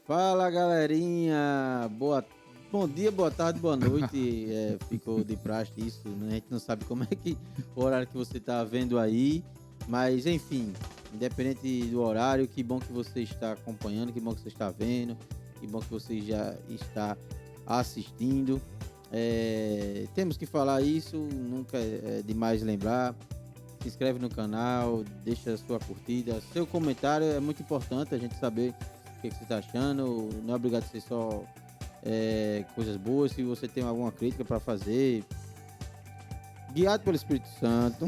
Fala, galerinha! Bom dia, boa tarde, boa noite. Ficou de praxe isso, né? A gente não sabe como é que o horário que você está vendo aí, mas enfim, independente do horário, que bom que você está acompanhando, que bom que você está vendo, que bom que você já está assistindo. Temos que falar isso, nunca é demais lembrar. Se inscreve no canal, deixa a sua curtida, seu comentário é muito importante a gente saber o que você está achando. Não é obrigado a ser só coisas boas. Se você tem alguma crítica para fazer, guiado pelo Espírito Santo,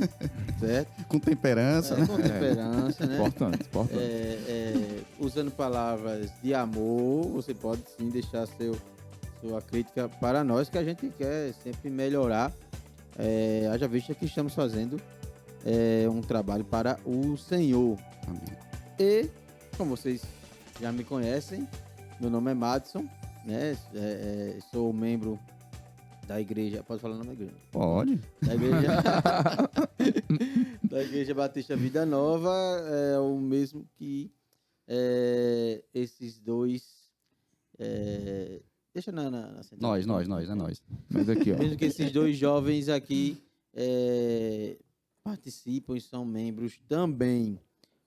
certo? Com temperança, né? Com temperança, né? Importante. Usando palavras de amor, você pode sim deixar sua crítica para nós, que a gente quer sempre melhorar. Haja vista que estamos fazendo um trabalho para o Senhor. Amém. E, como vocês já me conhecem, meu nome é Madison, né? Sou membro da igreja. Pode falar o nome da igreja? Pode. Da igreja, da Igreja Batista Vida Nova, é o mesmo que esses dois. Deixa na central. Nós. Mas aqui, ó. Mesmo que esses dois jovens aqui participam e são membros também,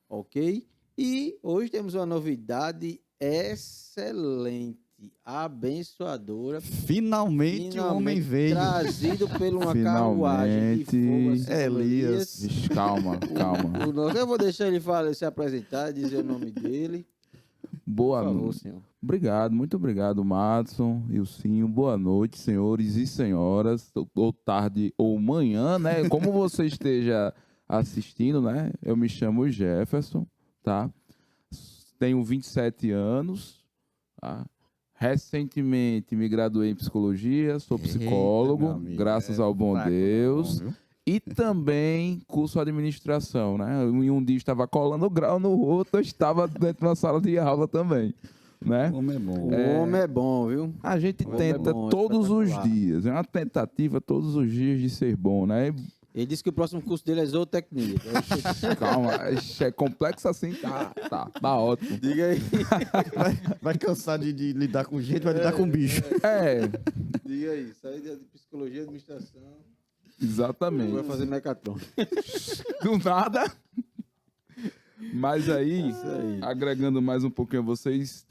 ok? E hoje temos uma novidade excelente, abençoadora. Finalmente o homem veio. Trazido por uma carruagem de fogo, assim como Elias. Vixe, calma. Eu vou deixar ele se apresentar, dizer o nome dele. Boa Por favor, noite. senhor. Obrigado, muito obrigado, Madison e o Sinho. Boa noite, senhores e senhoras, ou tarde ou manhã, né? Como você esteja assistindo, né? Eu me chamo Jefferson, tá? Tenho 27 anos, tá? Recentemente me graduei em psicologia, sou psicólogo, Eita, meu amigo, graças ao bom fraco, Deus. bom, viu? E também curso administração, né? Em um dia estava colando grau, no outro eu estava dentro de uma sala de aula também, né? O homem é bom. O homem é bom, viu? A gente Homem tenta é bom, todos os espetacular. dias, é uma tentativa todos os dias de ser bom, né? Ele disse que o próximo curso dele é zootecnia. Calma, é complexo assim, tá ótimo. Diga aí. Vai cansar de lidar com gente, vai lidar com bicho. Diga aí. Sair de psicologia e administração. Exatamente. Vai fazer mecatron. Do nada. Mas aí, Isso aí. agregando mais um pouquinho a vocês,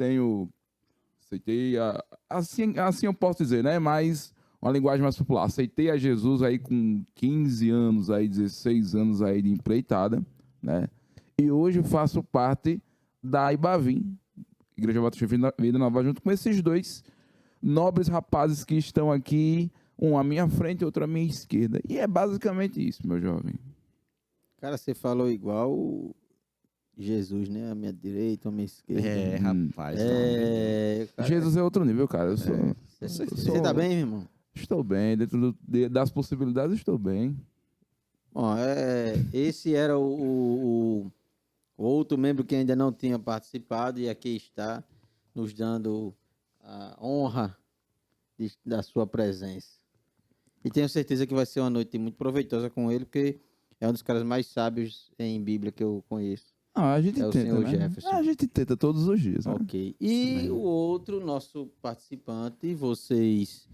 assim eu posso dizer, né? Mas uma linguagem mais popular. Aceitei a Jesus aí com 15 anos, aí 16 anos aí de empreitada, né? E hoje faço parte da Ibavim, Igreja Batista Vida Nova, junto com esses dois nobres rapazes que estão aqui, um à minha frente e outro à minha esquerda. E é basicamente isso, meu jovem. Cara, você falou igual Jesus, né? A minha direita, a minha esquerda. Rapaz. Cara, Jesus é outro nível, cara. Eu sou, Você tá bem, meu irmão? Estou bem, dentro das possibilidades, estou bem. Bom, esse era o outro membro que ainda não tinha participado e aqui está nos dando a honra da sua presença. E tenho certeza que vai ser uma noite muito proveitosa com ele, porque é um dos caras mais sábios em Bíblia que eu conheço. A gente É o tenta, senhor né? Jefferson. A gente tenta todos os dias, né? Ok. E o outro, nosso participante, vocês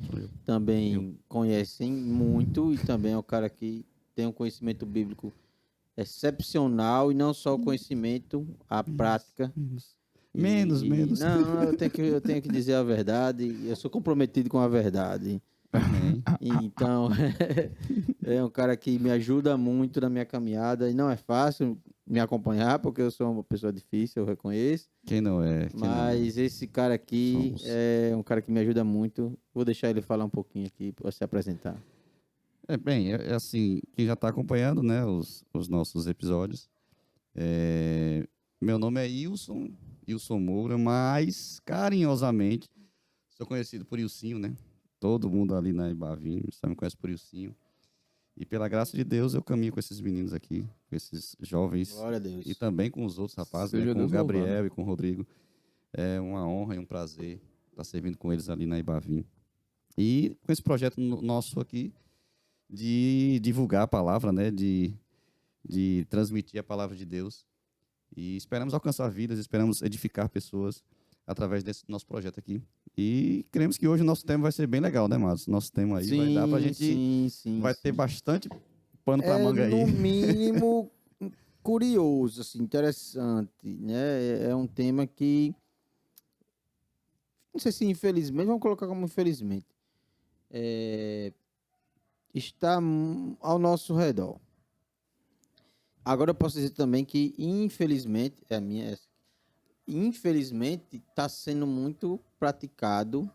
também conhecem muito e também é um cara que tem um conhecimento bíblico excepcional e não só o conhecimento, a prática. Menos. Não, eu tenho que dizer a verdade. Eu sou comprometido com a verdade. Amém. Então, é um cara que me ajuda muito na minha caminhada e não é fácil me acompanhar porque eu sou uma pessoa difícil, eu reconheço. Quem não é? Mas esse cara aqui Somos. é um cara que me ajuda muito. Vou deixar ele falar um pouquinho aqui para se apresentar. É assim, quem já está acompanhando, né, os nossos episódios. Meu nome é Ilson Moura, mas carinhosamente sou conhecido por Ilcinho, né? Todo mundo ali na Ibavim só me conhece por Ilcinho. E pela graça de Deus eu caminho com esses meninos aqui, com esses jovens. Glória a Deus. E também com os outros rapazes, Seja né, com o Deus Gabriel louvado. e com o Rodrigo. É uma honra e um prazer estar servindo com eles ali na Ibavim. E com esse projeto nosso aqui de divulgar a palavra, né, de transmitir a palavra de Deus. E esperamos alcançar vidas, esperamos edificar pessoas através desse nosso projeto aqui. E cremos que hoje o nosso tema vai ser bem legal, né, Márcio? Nosso tema aí vai dar pra gente... vai ter bastante pano pra manga aí. No mínimo, curioso, assim, interessante, né? É um tema que, não sei se infelizmente, vamos colocar como infelizmente, está ao nosso redor. Agora eu posso dizer também que, infelizmente, infelizmente, está sendo muito praticado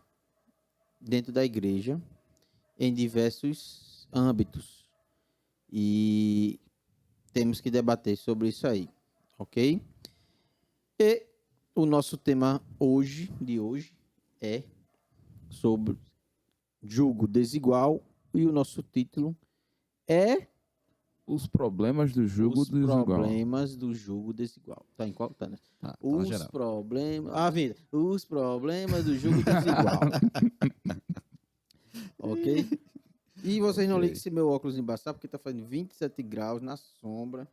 dentro da igreja em diversos âmbitos. E temos que debater sobre isso aí, ok? E o nosso tema de hoje é sobre julgo desigual e o nosso título é Os problemas do jugo Os desigual. problemas do julgo desigual. Tá em qual? Tá, né? Tá na Os geral. problemas... vida. Os problemas do julgo desigual. Ok? E vocês não Ok. ligam se meu óculos embaçar, porque tá fazendo 27 graus na sombra.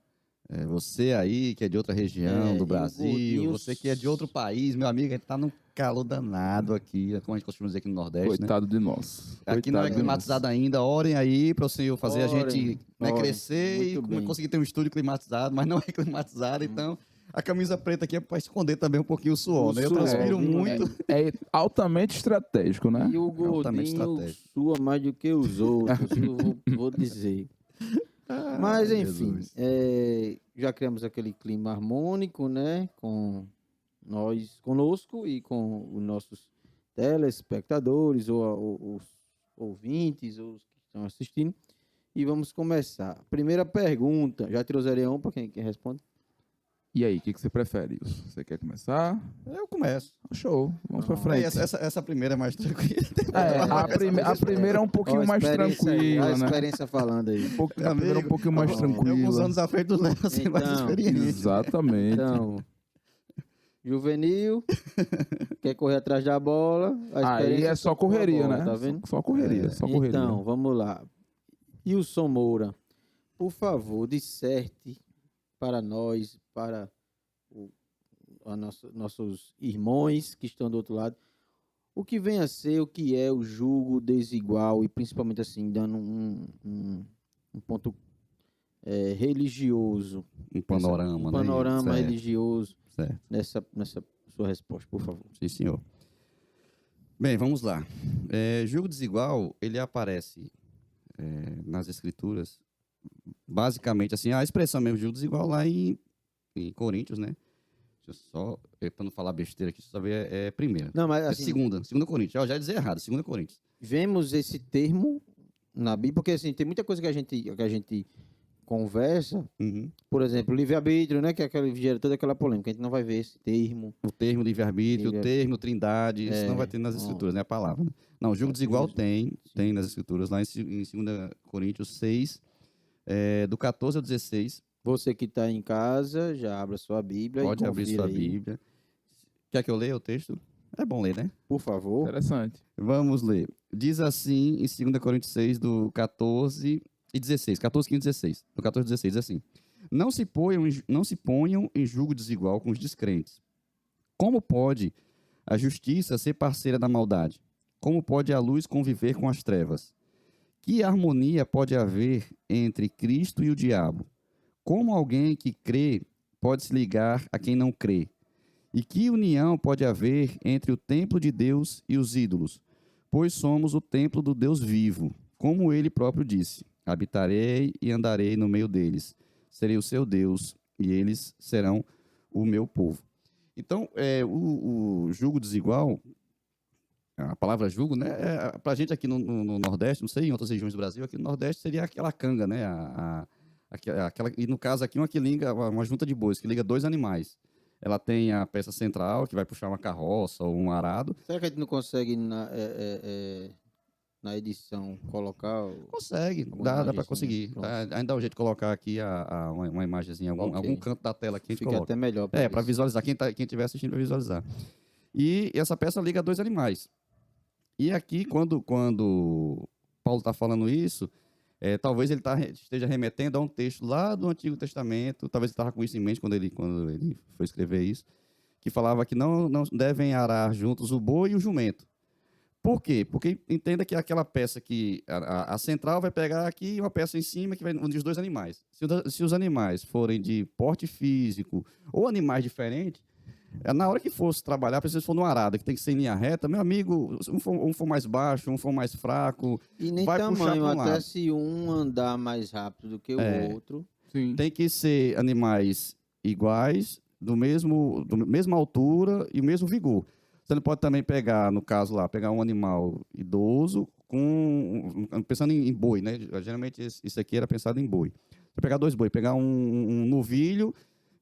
Você aí, que é de outra região É, e do o Brasil, gordinho- você que é de outro país, meu amigo, a gente tá num calor danado aqui, como a gente costuma dizer aqui no Nordeste, né? Coitado de nós. Aqui não é Coitado de nós. climatizado ainda, orem aí para o Senhor fazer a Orem, gente né, orem. crescer e Muito bem. conseguir ter um estúdio climatizado, mas não é climatizado, então a camisa preta aqui é para esconder também um pouquinho o suor, né? Eu suor, transpiro viu? muito. É altamente estratégico, né? E o Altamente gordinho estratégico. sua mais do que os outros, eu vou dizer. Mas, Ai, enfim, Jesus. já criamos aquele clima harmônico, né? Com nós conosco e com os nossos telespectadores ou os ouvintes, ou os que estão assistindo. E vamos começar. Primeira pergunta. Já tirou 0 para quem responde? E aí, o que você prefere, Wilson? Você quer começar? Eu começo. Show, vamos pra Aí, frente. essa primeira é mais tranquila. A primeira é um pouquinho Ó, a mais experiência aí, tranquila, a né? experiência falando aí. A primeira é um pouquinho mais ó, Eu com os tranquila. anos à frente do Léo, sem mais Então, experiência. Exatamente. Então, juvenil, quer correr atrás da bola. A Aí experiência é só com a correria, bola, né? Tá vendo? Só correria, só correria. Então, vamos lá. Wilson Moura, por favor, disserte para nós, para nossos irmãos que estão do outro lado, o que vem a ser, o que é o julgo desigual e principalmente assim, dando um ponto religioso, Um panorama, um né? panorama Certo, religioso certo. nessa sua resposta, por favor. Sim, senhor. Bem, vamos lá. Julgo desigual, ele aparece nas escrituras, basicamente assim, a expressão mesmo julgo desigual lá em Coríntios, né? Deixa eu só, para não falar besteira aqui, deixa eu só ver, primeira. Não, mas assim, Segunda Coríntios. Eu já ia dizer errado, 2 Coríntios. vemos esse termo na Bíblia, porque assim, tem muita coisa que a gente conversa, Uhum. por exemplo, livre-arbítrio, né, que é gera toda aquela polêmica, a gente não vai ver esse termo. O termo livre-arbítrio, o termo trindade, isso não vai ter nas ó. escrituras, né? A palavra. Né? Não, julgo desigual tem nas escrituras, lá em 2 Coríntios 6, do 14 ao 16. Você que está em casa, já abra sua Bíblia Pode e abrir confira sua aí, Bíblia. Quer que eu leia o texto? É bom ler, né? por favor. Interessante. Vamos ler. Diz assim em 2 Coríntios 6, do 14 e 16. 14, 15 e 16. Do 14 e 16 diz assim. Não se ponham em julgo desigual com os descrentes. Como pode a justiça ser parceira da maldade? Como pode a luz conviver com as trevas? Que harmonia pode haver entre Cristo e o diabo? Como alguém que crê pode se ligar a quem não crê? E que união pode haver entre o templo de Deus e os ídolos? Pois somos o templo do Deus vivo, como ele próprio disse: habitarei e andarei no meio deles, serei o seu Deus e eles serão o meu povo. Então, o julgo desigual, a palavra julgo, né, para a gente aqui no Nordeste, não sei, em outras regiões do Brasil, aqui no Nordeste seria aquela canga, né, e no caso aqui, uma junta de bois que liga 2 animais. Ela tem a peça central, que vai puxar uma carroça ou um arado. Será que a gente não consegue na edição colocar? Consegue, alguma dá para imagenzinha? conseguir. Pronto. Ainda dá um jeito de colocar aqui uma imagenzinha, Ok. algum canto da tela aqui a gente Fica coloca. até melhor. Para visualizar, quem estiver assistindo vai visualizar. E essa peça liga 2 animais. E aqui, quando Paulo está falando isso, talvez ele esteja remetendo a um texto lá do Antigo Testamento, talvez ele estava com isso em mente quando ele foi escrever isso, que falava que não devem arar juntos o boi e o jumento. Por quê? Porque entenda que aquela peça que a central vai pegar aqui uma peça em cima que vai unir os dois animais. Se os animais forem de porte físico ou animais diferentes, na hora que fosse trabalhar, se for numa arada, que tem que ser em linha reta, meu amigo, um for mais baixo, um for mais fraco, E nem vai puxar tamanho, para um até lado. se um andar mais rápido do que o outro. Sim. Tem que ser animais iguais, mesma altura e o mesmo vigor. Você não pode também pegar, no caso lá, pegar um animal idoso pensando em boi, né? Geralmente isso aqui era pensado em boi. Você pegar 2 boi, pegar um novilho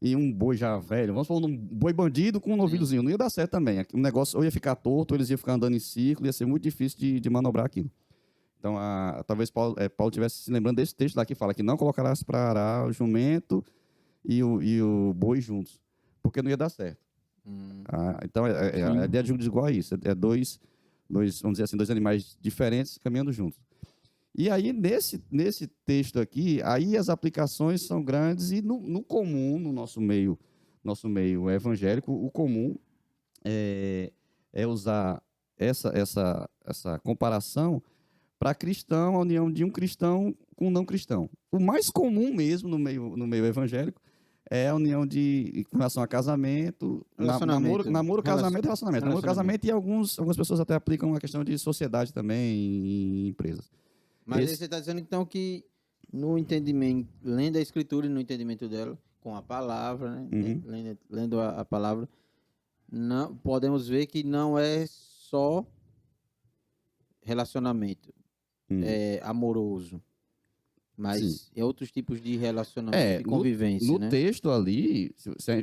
e um boi já velho. Vamos falar um boi bandido com um novilhozinho. Não ia dar certo também. O negócio ou ia ficar torto, ou eles iam ficar andando em círculo, ia ser muito difícil de manobrar aquilo. Então, talvez Paulo estivesse se lembrando desse texto lá que fala que não colocarás para arar o jumento e o boi juntos, porque não ia dar certo. Então, a ideia de jugo desigual é isso. É dois, vamos dizer assim, 2 animais diferentes caminhando juntos. E aí, nesse texto aqui, aí as aplicações são grandes e no comum, no nosso meio evangélico, o comum é usar essa comparação para cristão, a união de um cristão com um não cristão. O mais comum mesmo no meio evangélico é a união com relação a casamento, namoro, casamento e relacionamento. Namoro, casamento e algumas pessoas até aplicam a questão de sociedade também em empresas. Mas aí você está dizendo, então, que no entendimento, lendo a Escritura e no entendimento dela, com a palavra, né? Lendo a palavra, não, podemos ver que não é só relacionamento amoroso, mas é outros tipos de relacionamento, de convivência. No né? texto ali,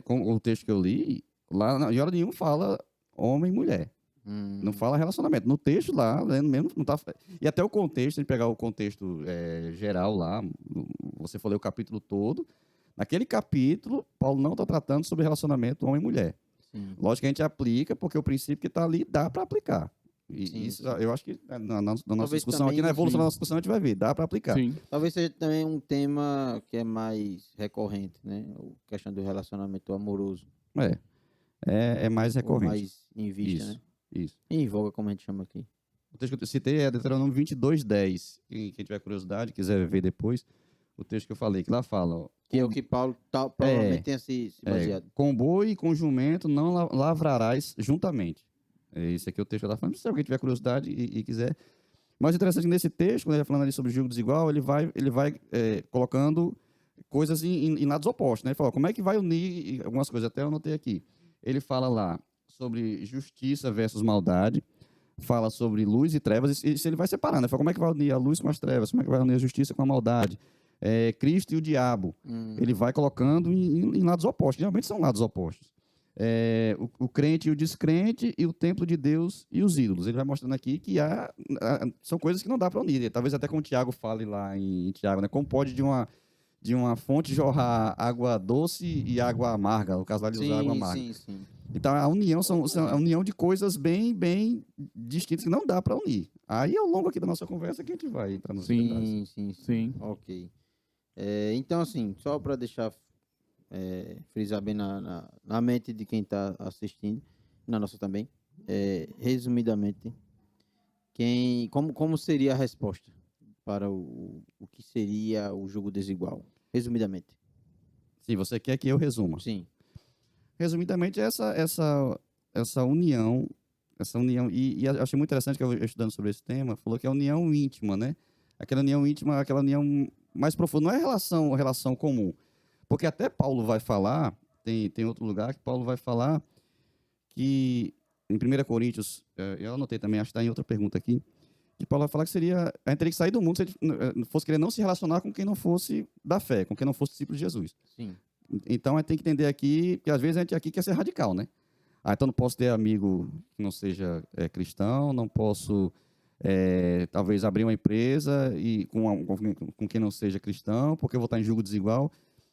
com o texto que eu li, lá em hora nenhuma fala homem e mulher. Não fala relacionamento. No texto lá, lendo mesmo, não tá. E até o contexto, se a gente pegar o contexto geral lá, você falou o capítulo todo. Naquele capítulo, Paulo não está tratando sobre relacionamento homem e mulher. Sim. Lógico que a gente aplica, porque o princípio que está ali dá para aplicar. E isso, eu acho que na nossa discussão também, aqui, na evolução da nossa discussão, a gente vai ver, dá para aplicar. Sim. Talvez seja também um tema que é mais recorrente, né? A questão do relacionamento amoroso. É mais recorrente. Ou mais em vista, Isso. né? Isso. Em voga, como a gente chama aqui. O texto que eu citei é Deuteronômio 22:10. Quem tiver curiosidade, quiser ver depois, o texto que eu falei, que lá fala... Ó, Que é o que Paulo provavelmente tenha se baseado. com boi e com jumento não lavrarás juntamente. Esse aqui é o texto que eu estava falando. Se alguém tiver curiosidade e quiser. Mas interessante nesse texto, quando ele está falando ali sobre o jugo desigual, ele vai colocando coisas em lados opostos. Né? Ele fala, como é que vai unir algumas coisas? Até eu anotei aqui. Ele fala lá sobre justiça versus maldade, fala sobre luz e trevas, e ele vai separando. Ele fala, como é que vai unir a luz com as trevas? Como é que vai unir a justiça com a maldade? Cristo e o diabo. Ele vai colocando em lados opostos. Geralmente são lados opostos. O crente e o descrente, e o templo de Deus e os ídolos. Ele vai mostrando aqui que são coisas que não dá para unir. Talvez até como o Tiago fale lá em Tiago, né? Como pode de uma fonte jorrar água doce e água amarga. No caso lá, ele usa água amarga. Sim. Então, a união são a união de coisas bem, bem distintas que não dá para unir. Aí, ao longo aqui da nossa conversa, que a gente vai entrar nos detalhes. Sim. Ok. Então, assim, só para deixar frisar bem na mente de quem está assistindo, na nossa também, resumidamente, como seria a resposta para o que seria o jogo desigual? Resumidamente. Se você quer que eu resuma. Sim. Resumidamente, essa união, e eu achei muito interessante que eu estudando sobre esse tema, falou que é a união íntima, né? Aquela união íntima, aquela união mais profunda, não é relação comum. Porque até Paulo vai falar, tem outro lugar que Paulo vai falar que, em 1 Coríntios, eu anotei também, acho que está em outra pergunta aqui, que Paulo vai falar que a gente teria que sair do mundo se a gente fosse querer não se relacionar com quem não fosse da fé, com quem não fosse discípulo de Jesus. Sim. Então, a gente tem que entender aqui, que às vezes a gente aqui quer ser radical, né? Então, não posso ter amigo que não seja cristão, não posso, talvez, abrir uma empresa com quem não seja cristão, porque eu vou estar em julgo desigual.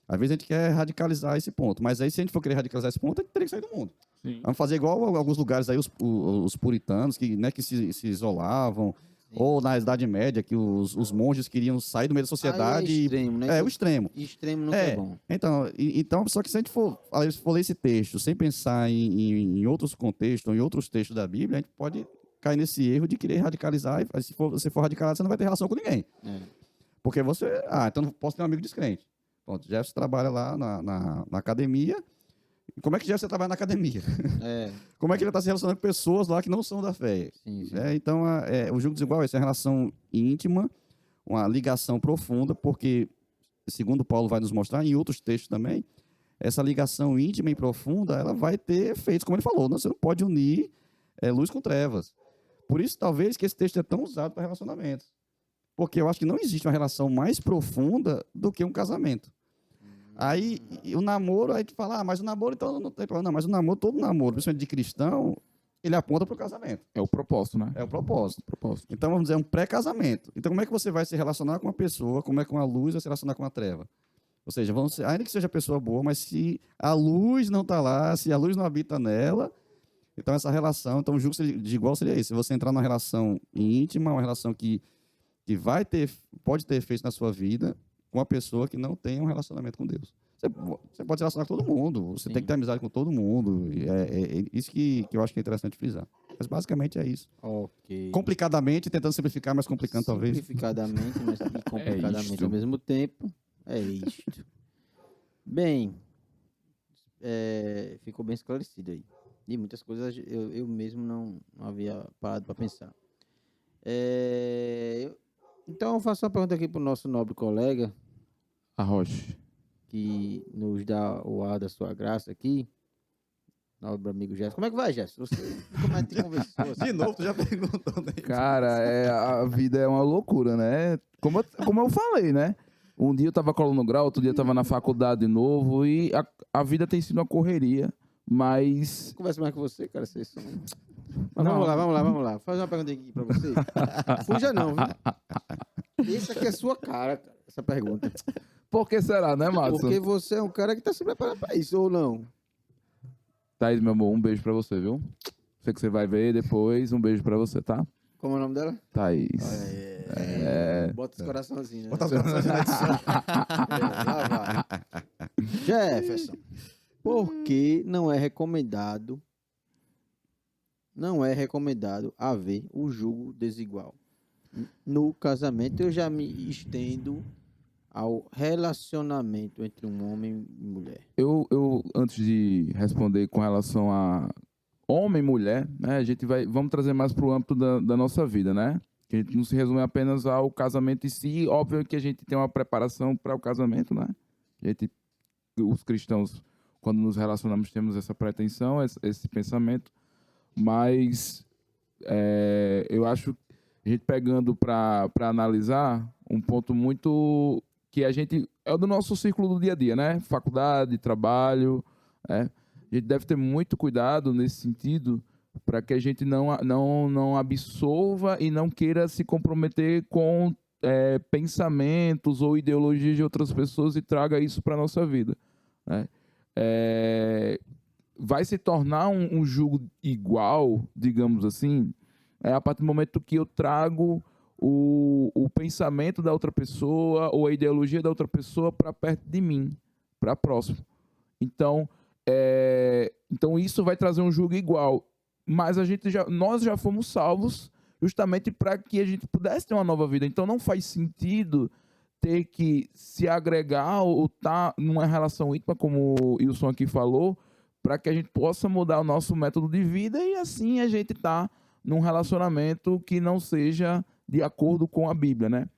Às vezes a gente quer radicalizar esse ponto, mas aí se a gente for querer radicalizar esse ponto, a gente teria que sair do mundo. Sim. Vamos fazer igual a alguns lugares aí, os puritanos, que se isolavam, Ou na Idade Média, que os monges queriam sair do meio da sociedade. Aí é extremo, né? É, o extremo. Extremo nunca é bom. Então, só que se a gente for ler esse texto sem pensar em outros contextos, ou em outros textos da Bíblia, a gente pode cair nesse erro de querer radicalizar. E se você for radicalizar, você não vai ter relação com ninguém. É. Porque você... então não posso ter um amigo descrente. Pronto, Jefferson trabalha lá na academia. E como é que Jefferson trabalha na academia? É. Como é que ele está se relacionando com pessoas lá que não são da fé? Sim. Então, o julgo desigual é essa relação íntima, uma ligação profunda, porque, segundo Paulo vai nos mostrar, em outros textos também, essa ligação íntima e profunda, ela vai ter efeitos, como ele falou, você não pode unir luz com trevas. Por isso, talvez, que esse texto é tão usado para relacionamentos. Porque eu acho que não existe uma relação mais profunda do que um casamento. Aí, o namoro, aí tu fala, mas o namoro, então, não tem problema. Não, mas o namoro, todo namoro, principalmente de cristão, ele aponta para o casamento. É o propósito, né? É o propósito. Propósito. Então, vamos dizer, é um pré-casamento. Então, como é que você vai se relacionar com uma pessoa, como é que uma luz vai se relacionar com uma treva? Ou seja, ainda que seja pessoa boa, mas se a luz não está lá, se a luz não habita nela, então essa relação, então o julgo de igual seria esse. Se você entrar numa relação íntima, uma relação que pode ter efeito na sua vida, com uma pessoa que não tem um relacionamento com Deus. Você pode se relacionar com todo mundo, você tem que ter amizade com todo mundo. É isso que eu acho que é interessante frisar. Mas basicamente é isso. Ok. Complicadamente, tentando simplificar, mas complicando talvez. Simplificadamente, mas e complicadamente isto. ao mesmo tempo. É isto. Bem, ficou bem esclarecido aí. E muitas coisas eu mesmo não havia parado para pensar. Então, eu faço uma pergunta aqui para o nosso nobre colega, Arrocha. que nos dá o ar da sua graça aqui. Nobre amigo Gerson. Como é que vai, Gerson? Como é que te conversou? Assim? De novo, tu já perguntou, né? Cara, a vida é uma loucura, né? Como eu falei, né? Um dia eu tava colando grau, outro dia eu tava na faculdade de novo e a vida tem sido uma correria, mas... Conversa mais com você, cara. Vocês são... Mas Não. vamos lá. Faz uma pergunta aqui pra você. Fuja não, viu? Esse aqui é sua cara, essa pergunta. Por que será, né, Márcio? Porque você é um cara que tá se preparando pra isso, ou não? Thaís, meu amor, um beijo pra você, viu? Sei que você vai ver depois, um beijo pra você, tá? Como é o nome dela? Thaís. Bota os coraçõezinhos, né? Bota as corações na edição. Lá vai. Jefferson, por que não é recomendado haver o julgo desigual? No casamento, eu já me estendo ao relacionamento entre um homem e mulher. Eu antes de responder com relação a homem e mulher, né, vamos trazer mais para o âmbito da nossa vida, né? Que a gente não se resume apenas ao casamento em si. Óbvio que a gente tem uma preparação para o casamento, né? Os cristãos, quando nos relacionamos, temos essa pretensão, esse pensamento. Mas eu acho que a gente pegando para analisar um ponto muito que a gente é do nosso círculo do dia a dia, né? Faculdade, trabalho, né? A gente deve ter muito cuidado nesse sentido para que a gente não absorva e não queira se comprometer com pensamentos ou ideologias de outras pessoas e traga isso para a nossa vida, né? Vai se tornar um julgo igual, digamos assim, a partir do momento que eu trago o pensamento da outra pessoa ou a ideologia da outra pessoa para perto de mim, para próximo. Então isso vai trazer um julgo igual. Mas nós já fomos salvos justamente para que a gente pudesse ter uma nova vida. Então não faz sentido ter que se agregar ou estar numa relação íntima, como o Wilson aqui falou, para que a gente possa mudar o nosso método de vida e assim a gente tá num relacionamento que não seja de acordo com a Bíblia, né?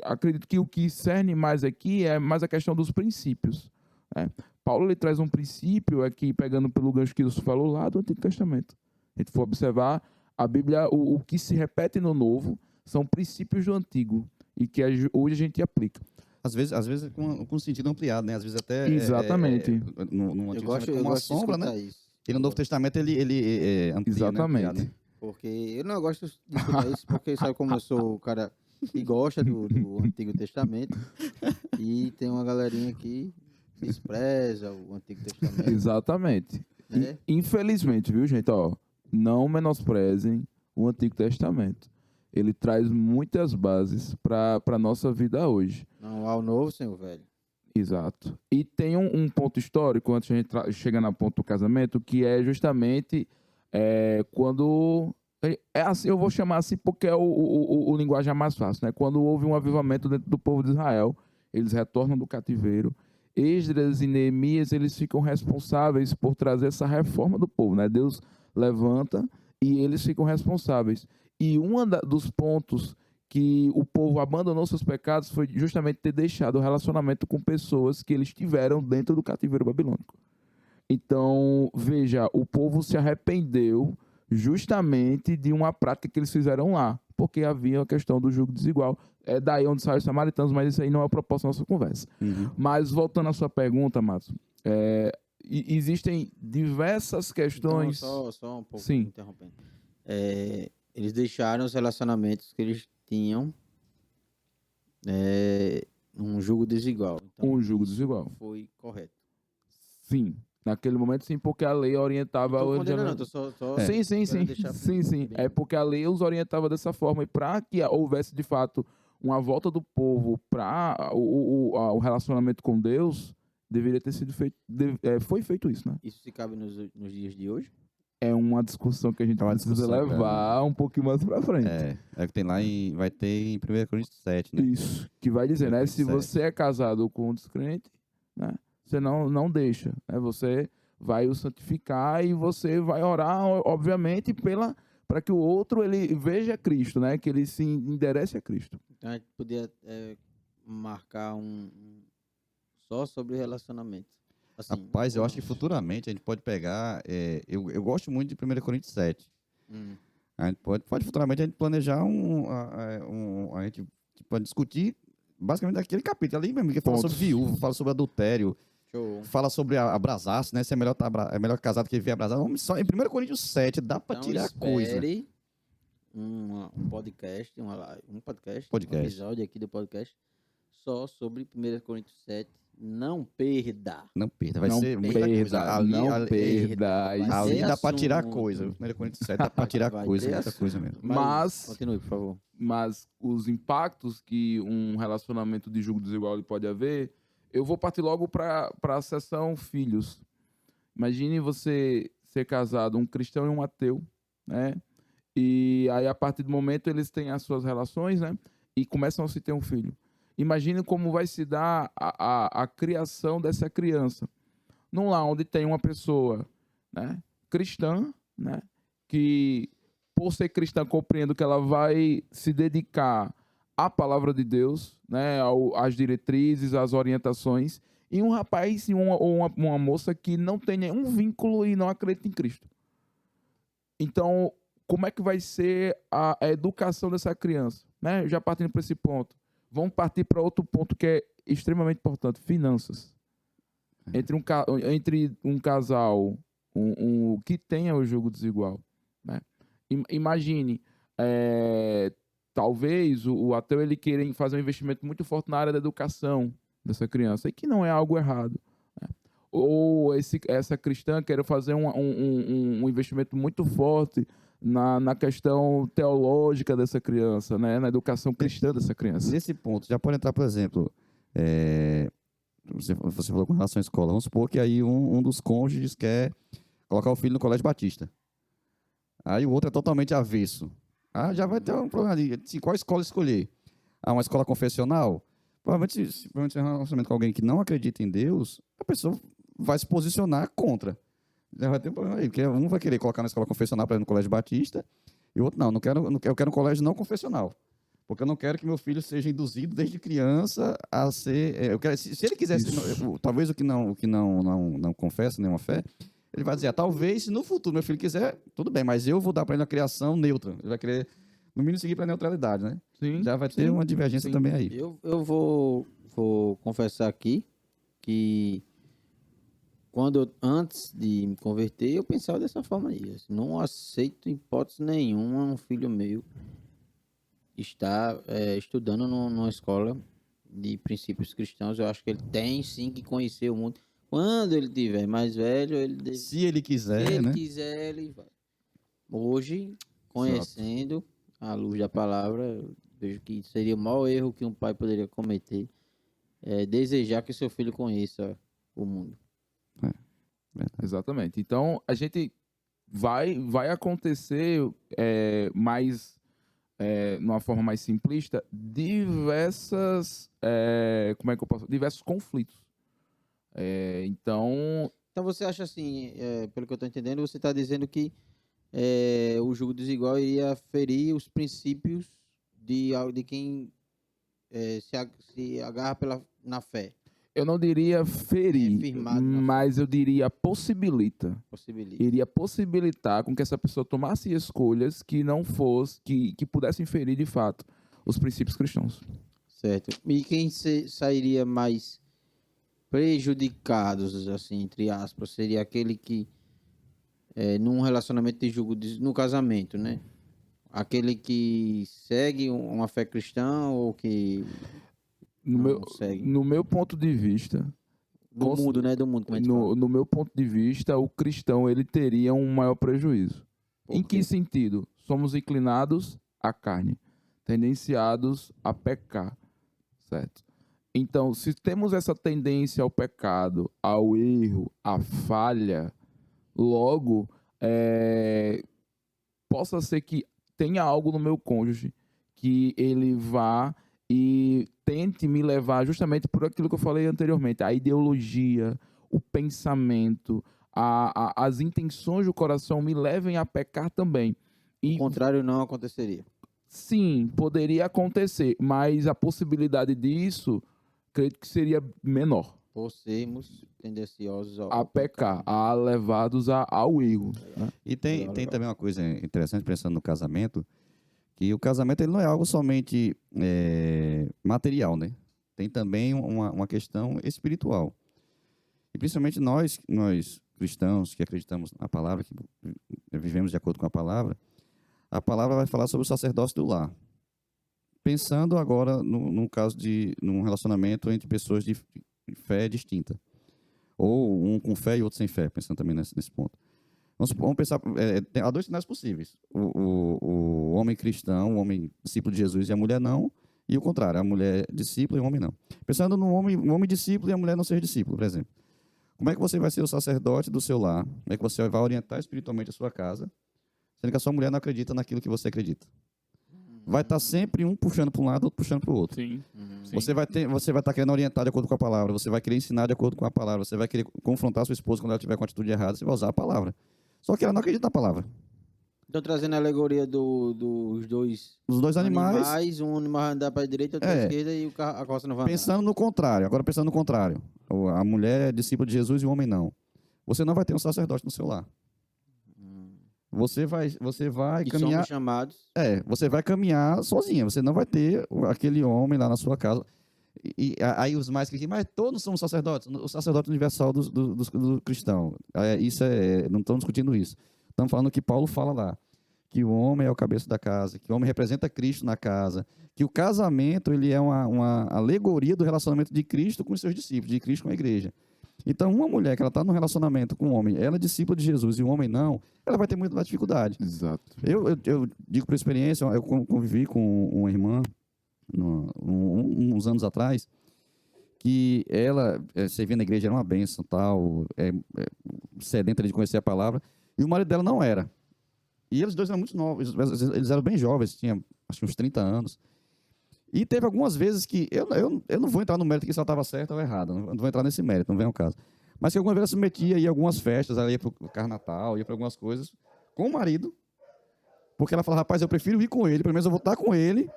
Acredito que o que cerne mais aqui é mais a questão dos princípios, né? Paulo ele traz um princípio aqui, pegando pelo gancho que você falou lá do Antigo Testamento. A gente for observar, a Bíblia, o que se repete no Novo são princípios do Antigo e que hoje a gente aplica. Às vezes com sentido ampliado, né? Às vezes até... Exatamente. No Eu Antigo gosto Testamento, uma de sombra, escutar né? isso. E no Novo Testamento ele amplia, Exatamente. né? Ampliado, né? Porque eu não gosto de escutar isso, porque sabe como eu sou o cara que gosta do Antigo Testamento e tem uma galerinha que despreza o Antigo Testamento. Exatamente. Né? Infelizmente, viu, gente? Ó, não menosprezem o Antigo Testamento. Ele traz muitas bases para a nossa vida hoje. Não há o novo sem o velho. Exato. E tem um ponto histórico, antes de a gente chegar no ponto do casamento, que é justamente quando... assim, eu vou chamar assim porque é o linguagem mais fácil, né? Quando houve um avivamento dentro do povo de Israel, eles retornam do cativeiro. Esdras e Neemias, eles ficam responsáveis por trazer essa reforma do povo, né? Deus levanta e eles ficam responsáveis. E dos pontos que o povo abandonou seus pecados foi justamente ter deixado o relacionamento com pessoas que eles tiveram dentro do cativeiro babilônico. Então, veja, o povo se arrependeu justamente de uma prática que eles fizeram lá, porque havia a questão do jugo desigual. É daí onde saem os samaritanos, mas isso aí não é o propósito da nossa conversa. Uhum. Mas, voltando à sua pergunta, Matos, existem diversas questões... Então, só um pouco, Sim. interrompendo. Eles deixaram os relacionamentos que eles tinham um jugo desigual. Então, Um jugo isso desigual. foi correto. Sim. Naquele momento, sim, porque a lei orientava... Não tô condenando, não, tô só Sim. querendo deixar Sim. bem É porque a lei os orientava dessa forma. E para que houvesse, de fato, uma volta do povo para o relacionamento com Deus, deveria ter sido feito... foi feito isso, né? Isso se cabe nos dias de hoje? É uma discussão que a gente É uma precisa discussão, levar um pouquinho mais para frente. É que tem lá vai ter em 1 Coríntios 7, né? Isso. Que vai dizer, né? Se 7. você é casado com um descrente, né? Você não deixa, né? Você vai o santificar e você vai orar, obviamente, para que o outro ele veja Cristo, né? Que ele se enderece a Cristo. Então a gente podia marcar só sobre relacionamento. Assim, Rapaz, eu acho que futuramente a gente pode pegar... eu gosto muito de 1 Coríntios 7. A gente pode futuramente a gente planejar a gente pode discutir basicamente aquele capítulo ali mesmo, que fala sobre viúvo, fala sobre adultério, Show. fala sobre abrasar-se, né? Se é melhor, é melhor casado que viver abrasado. Vamos só em 1 Coríntios 7, dá pra Então, tirar coisa. espere um podcast, um episódio aqui do podcast só sobre 1 Coríntios 7. Não perda. Não perda, vai Não ser muita perda, coisa. não perda. Vai Ali ter dá pra tirar assunto. coisa. 1 Coríntios 7 dá pra tirar Vai coisa, ter muita assunto. coisa mesmo. Mas- Continue, por favor. Mas os impactos que um relacionamento de jugo desigual ele pode haver, eu vou partir logo para a seção filhos. Imagine você ser casado, um cristão e um ateu, né? E aí, a partir do momento, eles têm as suas relações, né? E começam a se ter um filho. Imagine como vai se dar a criação dessa criança. Num lar onde tem uma pessoa, né, cristã, né, que, por ser cristã, compreendo que ela vai se dedicar à palavra de Deus, né, às diretrizes, às orientações, e um rapaz e uma moça que não tem nenhum vínculo e não acredita em Cristo. Então, como é que vai ser a educação dessa criança? Né? Já partindo para esse ponto. Vamos partir para outro ponto que é extremamente importante: finanças. Entre um casal que tenha o jogo desigual. Né? Imagine, talvez o ateu ele queira fazer um investimento muito forte na área da educação dessa criança, e que não é algo errado. Né? Ou essa cristã queira fazer um investimento muito forte na questão teológica dessa criança, né? Na educação cristã dessa criança. Nesse ponto, já pode entrar, por exemplo, você falou com relação à escola. Vamos supor que aí um dos cônjuges quer colocar o filho no colégio batista. Aí o outro é totalmente avesso. Já vai ter um problema ali. Assim, qual escola escolher? Uma escola confessional? Provavelmente, se você tem um relacionamento com alguém que não acredita em Deus, a pessoa vai se posicionar contra. Já vai ter um problema aí, porque um vai querer colocar na escola confessional para ir no colégio batista, e o outro não, eu quero um colégio não confessional. Porque eu não quero que meu filho seja induzido desde criança a ser... se ele quisesse, talvez o que não confessa nenhuma fé, ele vai dizer, talvez se no futuro meu filho quiser, tudo bem, mas eu vou dar para ele uma criação neutra. Ele vai querer, no mínimo, seguir para a neutralidade, né? Sim, Já vai ter uma divergência também aí. Eu vou confessar aqui que antes de me converter, eu pensava dessa forma aí. Assim, não aceito, em hipótese nenhuma, um filho meu estar estudando numa escola de princípios cristãos. Eu acho que ele tem sim que conhecer o mundo. Quando ele tiver mais velho, Se ele quiser, se ele né? quiser, ele vai. Hoje, conhecendo a luz da palavra, eu vejo que seria o maior erro que um pai poderia cometer, é desejar que seu filho conheça o mundo. Exatamente. Então, a gente vai acontecer numa forma mais simplista, como é que eu posso? Diversos conflitos. Então, Então você acha assim, pelo que eu estou entendendo, você está dizendo que o julgo desigual iria ferir os princípios de quem se agarra na fé, eu não diria ferir, firmado na fé. mas eu diria possibilita. Possibilita. Iria possibilitar com que essa pessoa tomasse escolhas que não fosse, que pudessem ferir de fato os princípios cristãos. Certo. E quem sairia mais prejudicados, assim, entre aspas, seria aquele que, num relacionamento de julgo, no casamento, né? Aquele que segue uma fé cristã ou que não segue? No meu ponto de vista, Do mundo, né? Do mundo, como a gente fala. no meu ponto de vista, o cristão ele teria um maior prejuízo. Por Em quê? que sentido? Somos inclinados à carne, tendenciados a pecar, certo? Então, se temos essa tendência ao pecado, ao erro, à falha, logo, possa ser que tenha algo no meu cônjuge que ele vá e tente me levar justamente por aquilo que eu falei anteriormente, a ideologia, o pensamento, as intenções do coração me levem a pecar também. O contrário não aconteceria. Sim, poderia acontecer, mas a possibilidade disso, creio que seria menor. Por sermos tendenciosos A pecar, a levados ao erro. Né? E tem também uma coisa interessante, pensando no casamento, que o casamento ele não é algo somente material, né? Tem também uma questão espiritual. E principalmente nós cristãos que acreditamos na palavra, que vivemos de acordo com a palavra vai falar sobre o sacerdócio do lar. Pensando agora num caso num relacionamento entre pessoas de fé distinta. Ou um com fé e outro sem fé, pensando também nesse ponto. Vamos pensar, há dois cenários possíveis. O homem cristão, o homem discípulo de Jesus e a mulher não, e o contrário, a mulher discípula e o homem não. Pensando no homem discípulo e a mulher não ser discípulo, por exemplo. Como é que você vai ser o sacerdote do seu lar? Como é que você vai orientar espiritualmente a sua casa, sendo que a sua mulher não acredita naquilo que você acredita? Vai estar sempre um puxando para um lado, outro puxando para o outro. Sim. Você vai estar querendo orientar de acordo com a palavra, você vai querer ensinar de acordo com a palavra, você vai querer confrontar a sua esposa quando ela tiver com a atitude errada, você vai usar a palavra. Só que ela não acredita na palavra. Então, trazendo a alegoria dos dois Os dois animais, um animal vai andar para a direita, outro para a esquerda e a carroça não vai andar. pensando no contrário. Agora, pensando no contrário. A mulher é discípula de Jesus e o homem não. Você não vai ter um sacerdote no seu lar. Você vai E caminhar. somos chamados. Você vai caminhar sozinha. Você não vai ter aquele homem lá na sua casa. Aí os mais que mas todos somos sacerdotes. O sacerdote universal do cristão. Não estamos discutindo isso. Estamos falando que Paulo fala lá. Que o homem é o cabeça da casa. Que o homem representa Cristo na casa. Que o casamento ele é uma alegoria do relacionamento de Cristo com os seus discípulos. De Cristo com a igreja. Então, uma mulher que ela está no relacionamento com um homem, ela é discípula de Jesus e o homem não, ela vai ter muita dificuldade. Exato. Eu digo por experiência, eu convivi com uma irmã uns anos atrás, que ela servia na igreja, era uma bênção, tal, sedenta de conhecer a palavra, e o marido dela não era. E eles dois eram muito novos, eles eram bem jovens, tinham acho que uns 30 anos. E teve algumas vezes que, eu não vou entrar no mérito que se ela estava certa ou errada, não vou entrar nesse mérito, não vem ao caso. Mas que algumas vezes ela se metia em algumas festas, ela ia para o Carnatal, ia para algumas coisas, com o marido, porque ela falava, rapaz, eu prefiro ir com ele, pelo menos eu vou estar com ele,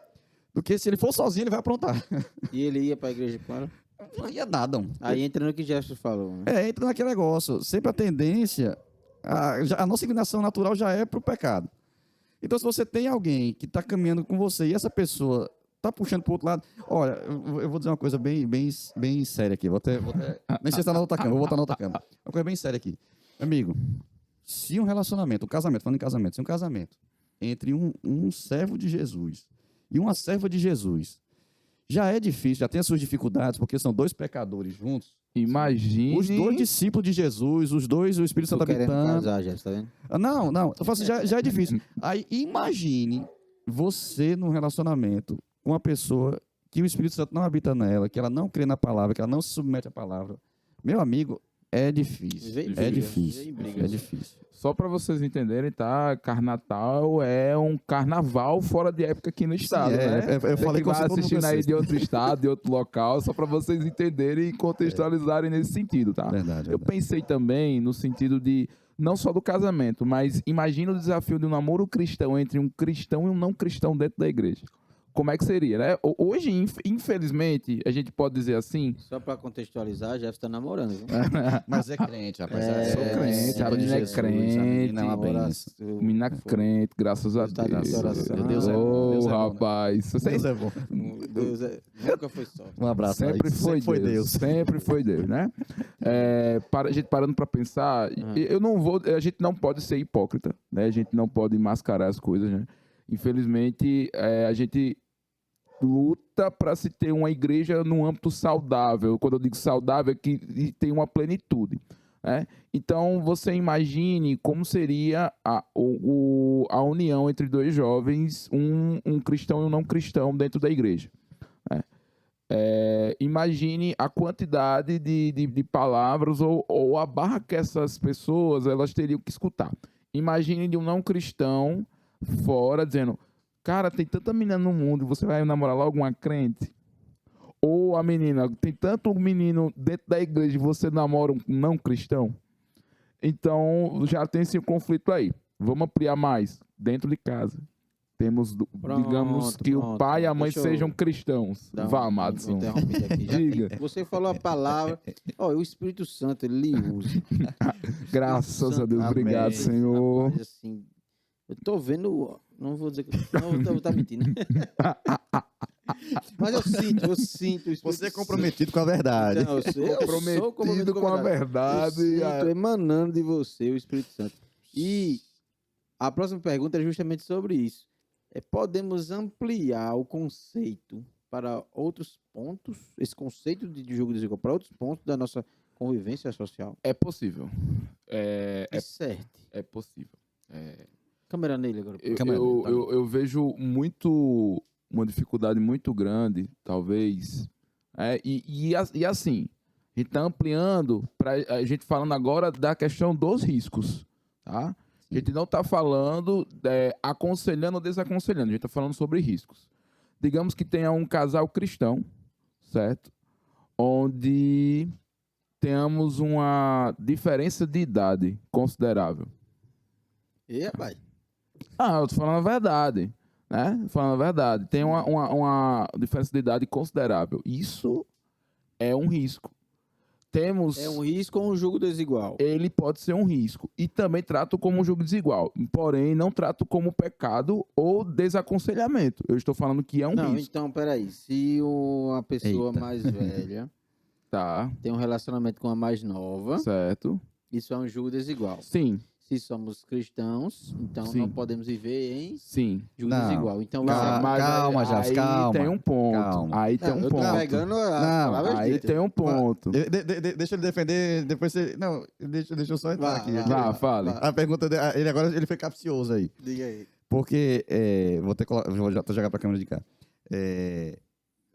do que se ele for sozinho, ele vai aprontar. E ele ia para a igreja com ela? Não ia nada. Aí entra no que Jesus falou, né? Entra naquele negócio. Sempre a tendência, a nossa inclinação natural já é para o pecado. Então, se você tem alguém que está caminhando com você e essa pessoa está puxando para o outro lado, olha, eu vou dizer uma coisa bem séria aqui. Nem sei se está na outra câmera, vou botar na outra câmera. Uma coisa bem séria aqui. Amigo, se um relacionamento, falando em casamento, se um casamento entre um servo de Jesus e uma serva de Jesus, já é difícil, já tem as suas dificuldades, porque são dois pecadores juntos. Imagine. Os dois discípulos de Jesus, os dois, o Espírito Tô Santo querendo habitando. casar, Jefferson, tá vendo? Não. Eu falo assim, já é difícil. Aí imagine você num relacionamento com uma pessoa que o Espírito Santo não habita nela, que ela não crê na palavra, que ela não se submete à palavra. Meu amigo, é difícil. Vem É briga, difícil. vem briga. É difícil. Só para vocês entenderem, tá? Carnatal é um carnaval fora de época aqui no estado, né? Eu falei que com vai você todo mundo assistindo aí conhece. de outro estado, de outro local, só para vocês entenderem e contextualizarem nesse sentido, tá? Verdade, Eu verdade. pensei também no sentido de, não só do casamento, mas imagina o desafio de um namoro cristão entre um cristão e um não cristão dentro da igreja. Como é que seria, né? Hoje, infelizmente, a gente pode dizer assim, Só pra contextualizar, Jefferson tá namorando, viu? Mas é crente, rapaz. sou crente, a menina é crente, A menina é uma benção. menina crente, graças a Está na Deus. oração. Deus é bom, Deus é bom, né? Rapaz. Deus é bom. Deus nunca foi só. Um abraço. Sempre aí. foi Deus. Sempre foi Deus, né? A gente parando para pensar, a gente não pode ser hipócrita, né? A gente não pode mascarar as coisas, né? Infelizmente, a gente luta para se ter uma igreja num âmbito saudável. Quando eu digo saudável, é que tem uma plenitude, né? Então, você imagine como seria a união entre dois jovens, um cristão e um não cristão dentro da igreja, né? Imagine a quantidade de palavras ou a barra que essas pessoas elas teriam que escutar. Imagine de um não cristão fora dizendo: cara, tem tanta menina no mundo, você vai namorar logo uma crente? Ou a menina, tem tanto menino dentro da igreja e você namora um não cristão? Então, já tem esse conflito aí. Vamos ampliar mais. Dentro de casa. Temos, digamos, que o pai e a mãe Deixa eu sejam cristãos. Vá, Madison. Interrompido aqui. Já Diga. que você falou a palavra. Ó, o Espírito Santo, ele lhe usa. Graças a Deus. Amém. Obrigado, Senhor. Rapaz, assim, eu tô vendo. Não vou dizer que. Não, tá mentindo. Mas eu sinto o Espírito Você é comprometido com a verdade. Então, eu sou Comprometido com a verdade. Eu sinto emanando de você o Espírito Santo. E a próxima pergunta é justamente sobre isso. Podemos ampliar o conceito para outros pontos, esse conceito de jogo desigual, para outros pontos da nossa convivência social? É possível. É certo. É possível. Câmera nele agora. Eu vejo uma dificuldade muito grande, talvez. E assim, a gente está ampliando, a gente falando agora da questão dos riscos, tá? A gente não está falando aconselhando ou desaconselhando, a gente está falando sobre riscos. Digamos que tenha um casal cristão, certo? Onde tenhamos uma diferença de idade considerável. E, rapaz? Eu tô falando a verdade, né? Tô falando a verdade. Tem uma diferença de idade considerável. Isso é um risco. É um risco ou um jogo desigual? Ele pode ser um risco. E também trato como um jogo desigual. Porém, não trato como pecado ou desaconselhamento. Eu estou falando que é um risco. Então, peraí. Se uma pessoa Eita. mais velha Tá, tem um relacionamento com a mais nova, certo. isso é um jogo desigual. Sim, Se somos cristãos, então Sim. não podemos viver em sim. jogo Não. desigual. Então, Calma, Jafs, aí calma. tem um ponto. Calma. Aí tem um eu tô ponto. pegando a Não, palavra Aí dita. tem um ponto. Deixa ele defender, depois você... Não, deixa eu só entrar aqui. Fale. A pergunta dele, ele agora ele foi capcioso aí. Diga aí. Porque, vou jogar pra câmera de cá.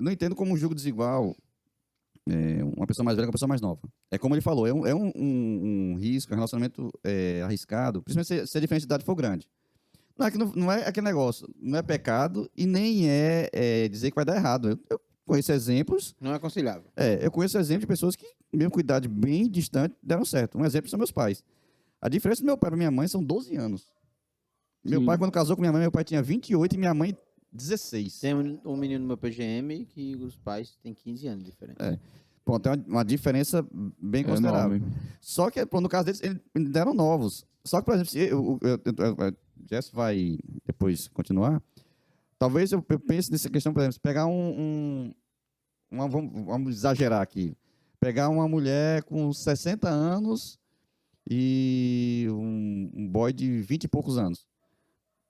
Não entendo como um jogo desigual uma pessoa mais velha com uma pessoa mais nova. É como ele falou, é um risco, é um relacionamento arriscado, principalmente se a diferença de idade for grande. Não é aquele negócio, não é pecado e nem é dizer que vai dar errado. Eu conheço exemplos, Não é aconselhável. eu conheço exemplos de pessoas que, mesmo com idade bem distante, deram certo. Um exemplo são meus pais. A diferença do meu pai para minha mãe são 12 anos. Meu Sim. pai, quando casou com minha mãe, meu pai tinha 28 e minha mãe 16. Tem um menino no meu PGM que os pais têm 15 anos de diferença. Pronto, tem uma diferença bem considerável. Enorme. Só que, no caso deles, eles deram novos. Só que, por exemplo, se o Jess vai depois continuar, talvez eu pense nessa questão, por exemplo, se pegar vamos exagerar aqui, pegar uma mulher com 60 anos e um boy de 20 e poucos anos.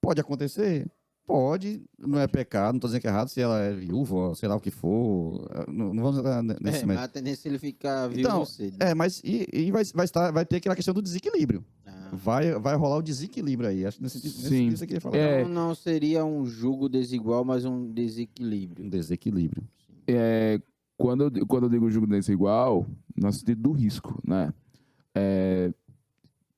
Pode acontecer? Pode, não é pecado, não estou dizendo que é errado, se ela é viúva, sei lá o que for. Não vamos entrar nesse Mas método. a tendência é ele ficar vivo Então, cedo. mas vai ter aquela questão do desequilíbrio. Ah. Vai rolar o desequilíbrio aí. Acho que nesse Sim. sentido você queria falar. É. Então não seria um jugo desigual, mas um desequilíbrio. Um desequilíbrio. Quando eu digo jogo desigual, no sentido do risco, né?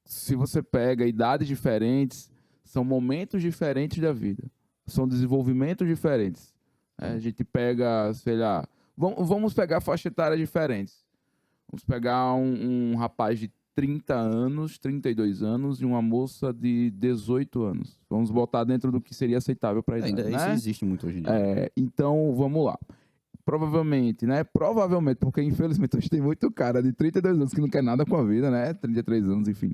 Se você pega idades diferentes, são momentos diferentes da vida. São desenvolvimentos diferentes. A gente pega, sei lá, vamos pegar faixa etária diferentes. Vamos pegar um rapaz de 30 anos, 32 anos e uma moça de 18 anos. Vamos botar dentro do que seria aceitável para a idade, Isso né? existe muito hoje em dia. Então, vamos lá. Provavelmente, né? Provavelmente, porque infelizmente a gente tem muito cara de 32 anos que não quer nada com a vida, né? 33 anos, enfim.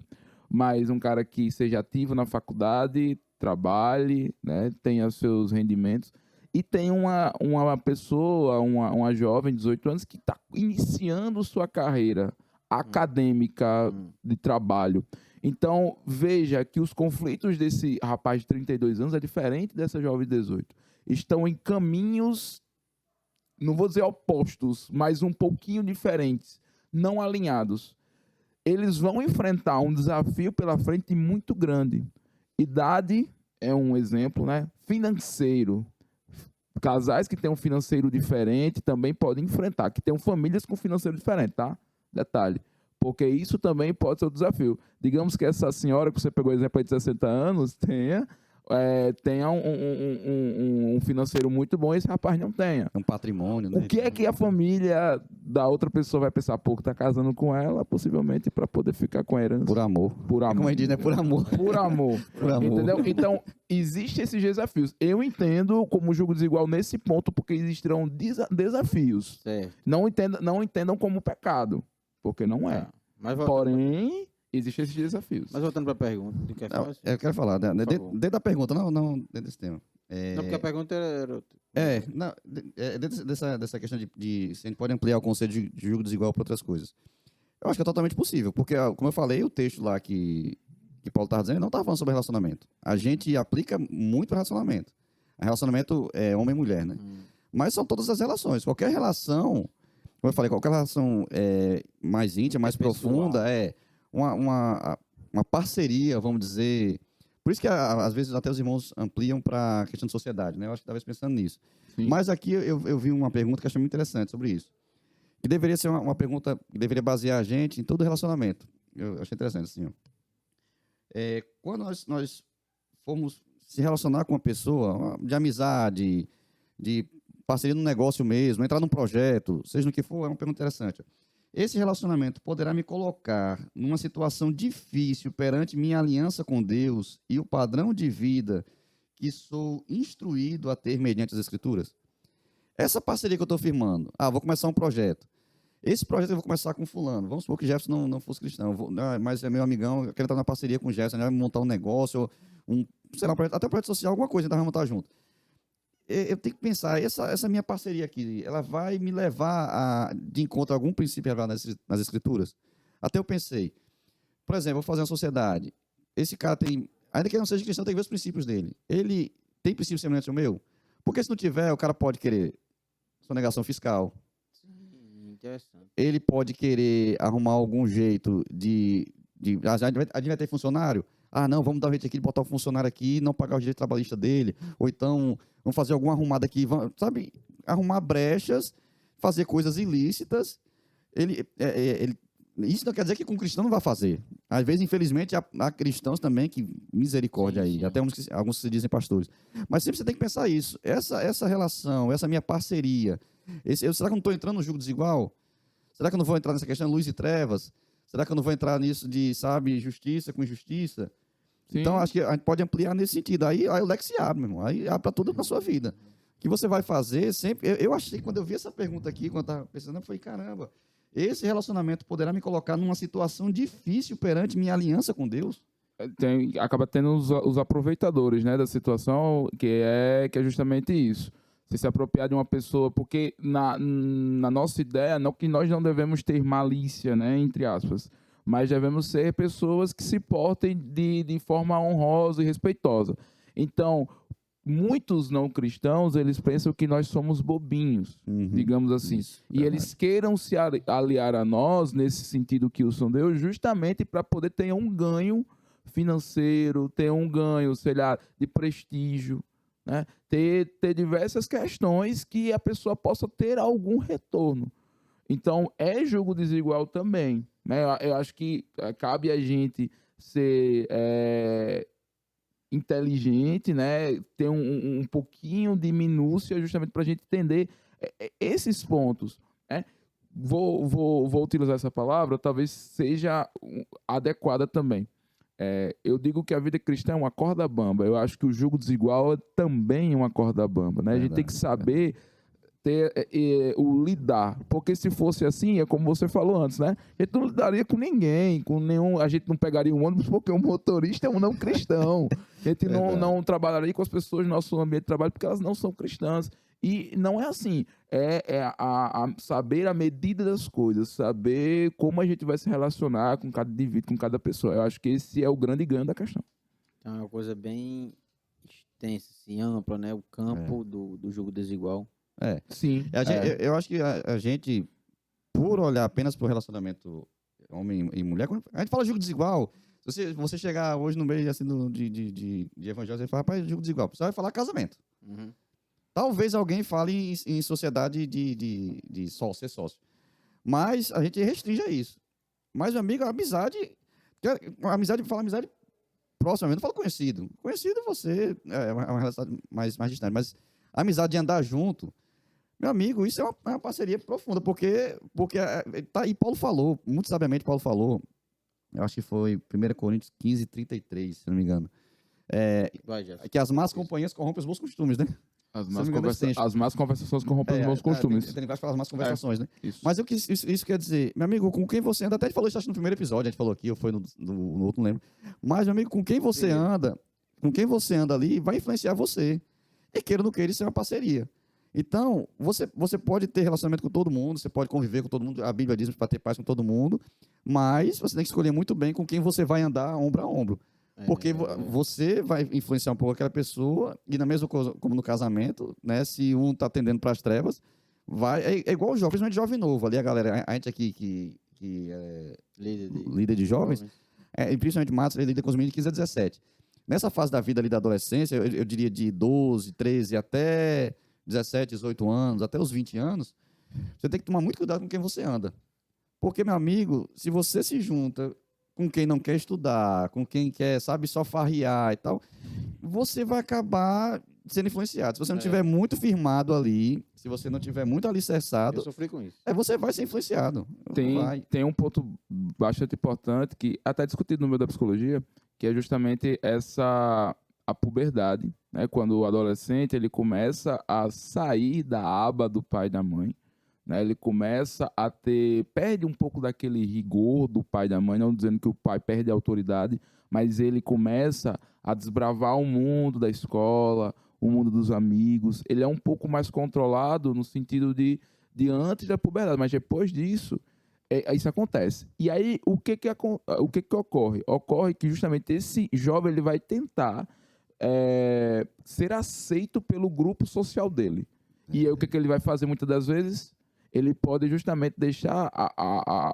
Mas um cara que seja ativo na faculdade, trabalhe, né? Tenha seus rendimentos. E tem uma pessoa, uma jovem de 18 anos que está iniciando sua carreira acadêmica de trabalho. Então, veja que os conflitos desse rapaz de 32 anos é diferente dessa jovem de 18. Estão em caminhos, não vou dizer opostos, mas um pouquinho diferentes, não alinhados. Eles vão enfrentar um desafio pela frente muito grande. Idade é um exemplo, né? Financeiro. Casais que têm um financeiro diferente também podem enfrentar, que tenham famílias com financeiro diferente, tá? Detalhe. Porque isso também pode ser um desafio. Digamos que essa senhora, que você pegou o exemplo aí de 60 anos, tenha um financeiro muito bom e esse rapaz não tenha. É um patrimônio, né? O que é que a família da outra pessoa vai pensar? Pô, que tá casando com ela, possivelmente para poder ficar com a herança. Por amor. Por amor. Como a gente diz, né? Por amor. Por amor. Por amor. Entendeu? Então, existem esses desafios. Eu entendo como jogo desigual nesse ponto, porque existirão desafios. Certo. Não entendam como pecado, porque não é. Mas Porém, existem esses desafios. Mas voltando para a pergunta, tu quer falar? Eu quero falar, dentro da pergunta, não dentro desse tema. Não, porque a pergunta era outra. Dentro dessa questão de se a gente pode ampliar o conceito de jogo desigual para outras coisas. Eu acho que é totalmente possível, porque, como eu falei, o texto lá que Paulo estava dizendo não estava falando sobre relacionamento. A gente aplica muito para relacionamento. Relacionamento é homem e mulher, né? Mas são todas as relações. Qualquer relação, como eu falei, qualquer relação mais íntima, mais profunda, uma parceria, vamos dizer. Por isso que, às vezes, até os irmãos ampliam para a questão de sociedade, né? Eu acho que talvez pensando nisso. Sim. Mas aqui eu vi uma pergunta que eu achei muito interessante sobre isso. Que deveria ser uma pergunta que deveria basear a gente em todo relacionamento. Eu achei interessante, assim. Quando nós formos se relacionar com uma pessoa, de amizade, de parceria no negócio mesmo, entrar num projeto, seja no que for, é uma pergunta interessante. Esse relacionamento poderá me colocar numa situação difícil perante minha aliança com Deus e o padrão de vida que sou instruído a ter mediante as Escrituras? Essa parceria que eu estou firmando, vou começar um projeto. Esse projeto eu vou começar com fulano. Vamos supor que Jefferson não fosse cristão, mas é meu amigão, eu quero estar na parceria com o Jefferson, vai montar um negócio, sei lá, até um projeto social, alguma coisa, então vamos montar junto. Eu tenho que pensar, essa minha parceria aqui, ela vai me levar de encontro a algum princípio revelado nas Escrituras? Até eu pensei, por exemplo, vou fazer uma sociedade. Esse cara tem, ainda que ele não seja cristão, tem que ver os princípios dele. Ele tem princípios semelhantes ao meu? Porque se não tiver, o cara pode querer sonegação fiscal. Sim, interessante. Ele pode querer arrumar algum jeito a gente vai ter funcionário? Não, vamos dar um jeito aqui de botar o funcionário aqui e não pagar o direito trabalhista dele. Ou então, vamos fazer alguma arrumada aqui, sabe? Arrumar brechas, fazer coisas ilícitas. Isso não quer dizer que com o cristão não vai fazer. Às vezes, infelizmente, há cristãos também que, misericórdia aí, até alguns se dizem pastores. Mas sempre você tem que pensar isso. Essa relação, essa minha parceria, será que eu não estou entrando no jogo desigual? Será que eu não vou entrar nessa questão de luz e trevas? Será que eu não vou entrar nisso de, justiça com injustiça? Sim. Então, acho que a gente pode ampliar nesse sentido. Aí o leque se abre, meu irmão. Aí abre para tudo na sua vida. O que você vai fazer sempre... Eu achei, quando eu vi essa pergunta aqui, quando eu estava pensando, eu falei, caramba, esse relacionamento poderá me colocar numa situação difícil perante minha aliança com Deus? Acaba tendo os aproveitadores, né, da situação, que é justamente isso. Você se apropriar de uma pessoa, porque na nossa ideia, não que nós não devemos ter malícia, né, entre aspas, mas devemos ser pessoas que se portem de forma honrosa e respeitosa. Então, muitos não cristãos, eles pensam que nós somos bobinhos, digamos assim. Isso, E eles queiram se aliar a nós, nesse sentido que o São Deus, justamente para poder ter um ganho financeiro, ter um ganho, sei lá, de prestígio, né? Ter diversas questões que a pessoa possa ter algum retorno. Então, é jogo desigual também, né? Eu acho que cabe a gente ser inteligente, né? Ter um pouquinho de minúcia justamente para a gente entender esses pontos, né? Vou utilizar essa palavra, talvez seja adequada também. Eu digo que a vida cristã é uma corda bamba. Eu acho que o jugo desigual é também uma corda bamba, né? A gente tem que saber ter o lidar, porque se fosse assim, é como você falou antes, né? A gente não lidaria com ninguém, com nenhum, a gente não pegaria um ônibus porque o motorista é um não cristão. A gente não trabalharia com as pessoas no nosso ambiente de trabalho porque elas não são cristãs. E não é assim, saber a medida das coisas, saber como a gente vai se relacionar com cada indivíduo, com cada pessoa. Eu acho que esse é o grande ganho da questão. Então é uma coisa bem extensa, assim, ampla, né? O campo do jogo desigual. Sim. Eu acho que a gente, por olhar apenas para o relacionamento homem e mulher, quando a gente fala jogo desigual. Se você chegar hoje no meio assim, de evangelho, você fala, rapaz, jogo desigual. Você vai falar casamento. Uhum. Talvez alguém fale em sociedade de ser sócio. Mas a gente restringe a isso. Mas, meu amigo, a amizade fala amizade próxima, não fala conhecido. Conhecido você é uma relação mais distante. Mas a amizade de andar junto, meu amigo, isso é uma parceria profunda, porque tá, e Paulo falou, muito sabiamente Paulo falou, eu acho que foi 1 Coríntios 15:33, se não me engano, que as más companhias corrompem os bons costumes, né? As más conversações corrompem os bons costumes. Tem que falar as más conversações, né? Isso. Mas isso quer dizer, meu amigo, com quem você anda, até a gente falou isso acho, no primeiro episódio, a gente falou aqui, ou foi no outro, não lembro. Mas, meu amigo, com quem você anda ali, vai influenciar você. E queira ou não queira, isso é uma parceria. Então, você pode ter relacionamento com todo mundo, você pode conviver com todo mundo, a Bíblia diz para ter paz com todo mundo, mas você tem que escolher muito bem com quem você vai andar ombro a ombro. Porque você vai influenciar um pouco aquela pessoa, e na mesma coisa, como no casamento, né? Se um está tendendo para as trevas, é igual o jovem, principalmente jovem novo. Ali a galera, a gente aqui que é líder de jovens, e principalmente Matos, ele lida com os meninos de 15 a 17. Nessa fase da vida ali da adolescência, eu diria de 12, 13 até 17, 18 anos, até os 20 anos, você tem que tomar muito cuidado com quem você anda. Porque, meu amigo, se você se junta com quem não quer estudar, com quem quer, sabe, só farrear e tal, você vai acabar sendo influenciado. Se você não estiver muito firmado ali, se você não estiver muito alicerçado, eu sofri com isso. Você vai ser influenciado. Tem um ponto bastante importante que até discutido no meio da psicologia, que é justamente a puberdade, né? Quando o adolescente ele começa a sair da aba do pai e da mãe, né? Ele começa a perde um pouco daquele rigor do pai e da mãe, não dizendo que o pai perde a autoridade, mas ele começa a desbravar o mundo da escola, o mundo dos amigos. Ele é um pouco mais controlado no sentido de antes da puberdade, mas depois disso isso acontece. E aí o que ocorre? Ocorre que justamente esse jovem ele vai tentar ser aceito pelo grupo social dele. E aí o que ele vai fazer muitas das vezes? Ele pode justamente deixar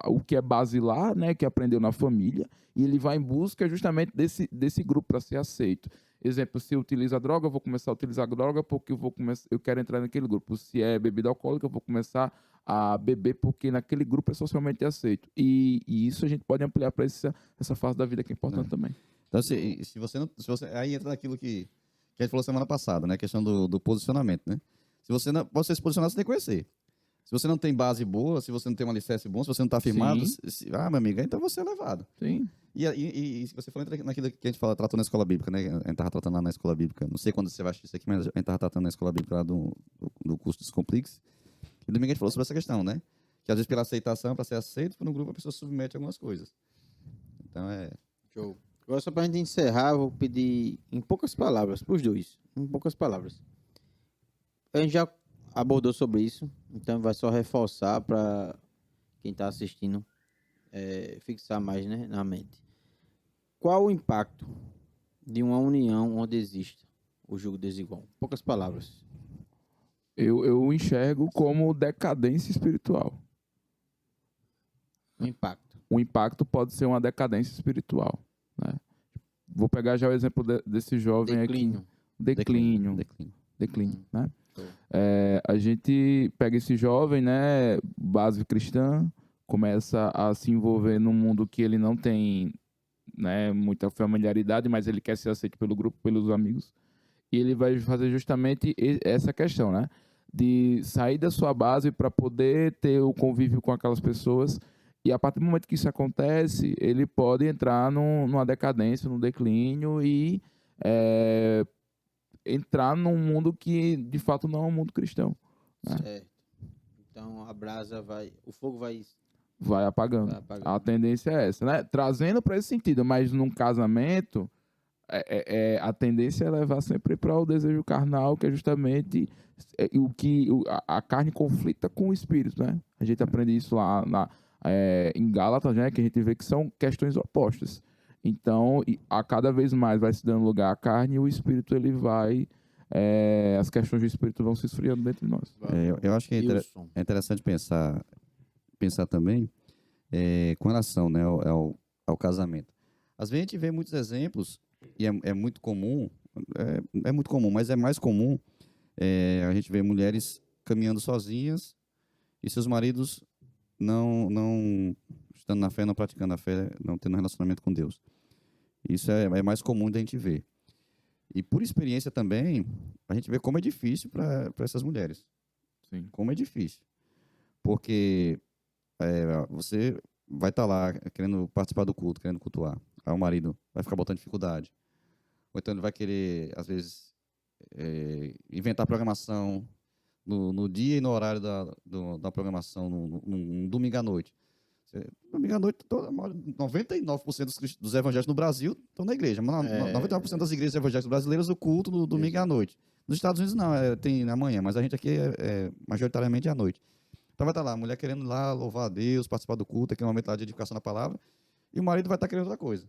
o que é basilar, né, que aprendeu na família, e ele vai em busca justamente desse grupo para ser aceito. Exemplo, se utiliza droga, eu vou começar a utilizar droga porque eu quero entrar naquele grupo. Se é bebida alcoólica, eu vou começar a beber porque naquele grupo é socialmente aceito. E isso a gente pode ampliar para essa fase da vida que é importante também. Então, se você aí entra naquilo que a gente falou semana passada, né, a questão do posicionamento, né? Se você você se posicionar, você tem que conhecer. Se você não tem base boa, se você não tem um alicerce bom, se você não está firmado, meu amigo, então você é levado. Sim. E se você falou naquilo que a gente tratou na escola bíblica, né? A gente estava tratando lá na escola bíblica. Não sei quando você vai assistir isso aqui, mas a gente estava tratando na escola bíblica lá do curso Descomplixe. E domingo a gente falou sobre essa questão, né? Que às vezes pela aceitação, para ser aceito, no grupo a pessoa se submete a algumas coisas. Então Show. Agora, só para a gente encerrar, eu vou pedir em poucas palavras, para os dois. Em poucas palavras. A gente já abordou sobre isso, então vai só reforçar para quem está assistindo fixar mais, né, na mente. Qual o impacto de uma união onde exista o jugo desigual? Poucas palavras. Eu enxergo como decadência espiritual. O impacto. O impacto pode ser uma decadência espiritual, né? Vou pegar já o exemplo desse jovem Declínio. aqui. Declínio. Né? Show. A gente pega esse jovem, né, base cristã, começa a se envolver num mundo que ele não tem, né, muita familiaridade, mas ele quer ser aceito pelo grupo, pelos amigos. E ele vai fazer justamente essa questão, né, de sair da sua base para poder ter o convívio com aquelas pessoas. E a partir do momento que isso acontece, ele pode entrar numa decadência, num declínio e entrar num mundo que, de fato, não é um mundo cristão, né? Certo. Então a brasa vai... O fogo vai Vai apagando. A tendência é essa, né? Trazendo para esse sentido, mas num casamento, a tendência é levar sempre para o desejo carnal, que é justamente a carne conflita com o espírito, né? A gente aprende isso lá em Gálatas, né? Que a gente vê que são questões opostas. Então, a cada vez mais vai se dando lugar à carne e o espírito, ele vai... as questões do espírito vão se esfriando dentro de nós. Eu acho que Wilson. é interessante pensar também com relação, né, ao casamento. Às vezes a gente vê muitos exemplos, e é muito comum, muito comum, mas é mais comum a gente ver mulheres caminhando sozinhas e seus maridos não estando na fé, não praticando a fé, não tendo relacionamento com Deus. Isso é mais comum da gente ver. E por experiência também, a gente vê como é difícil para essas mulheres. Sim. Como é difícil. Porque você vai estar lá querendo participar do culto, querendo cultuar. Aí o marido vai ficar botando dificuldade. Ou então ele vai querer, às vezes, inventar programação no dia e no horário da programação, num domingo à noite. Domingo à noite, 99% dos evangélicos no Brasil estão na igreja. Mas 99% das igrejas evangélicas brasileiras, o culto no domingo à noite. Nos Estados Unidos não, tem amanhã, mas a gente aqui majoritariamente à noite. Então vai estar lá, a mulher querendo ir lá louvar a Deus, participar do culto, aquele momento lá de edificação da palavra, e o marido vai estar querendo outra coisa.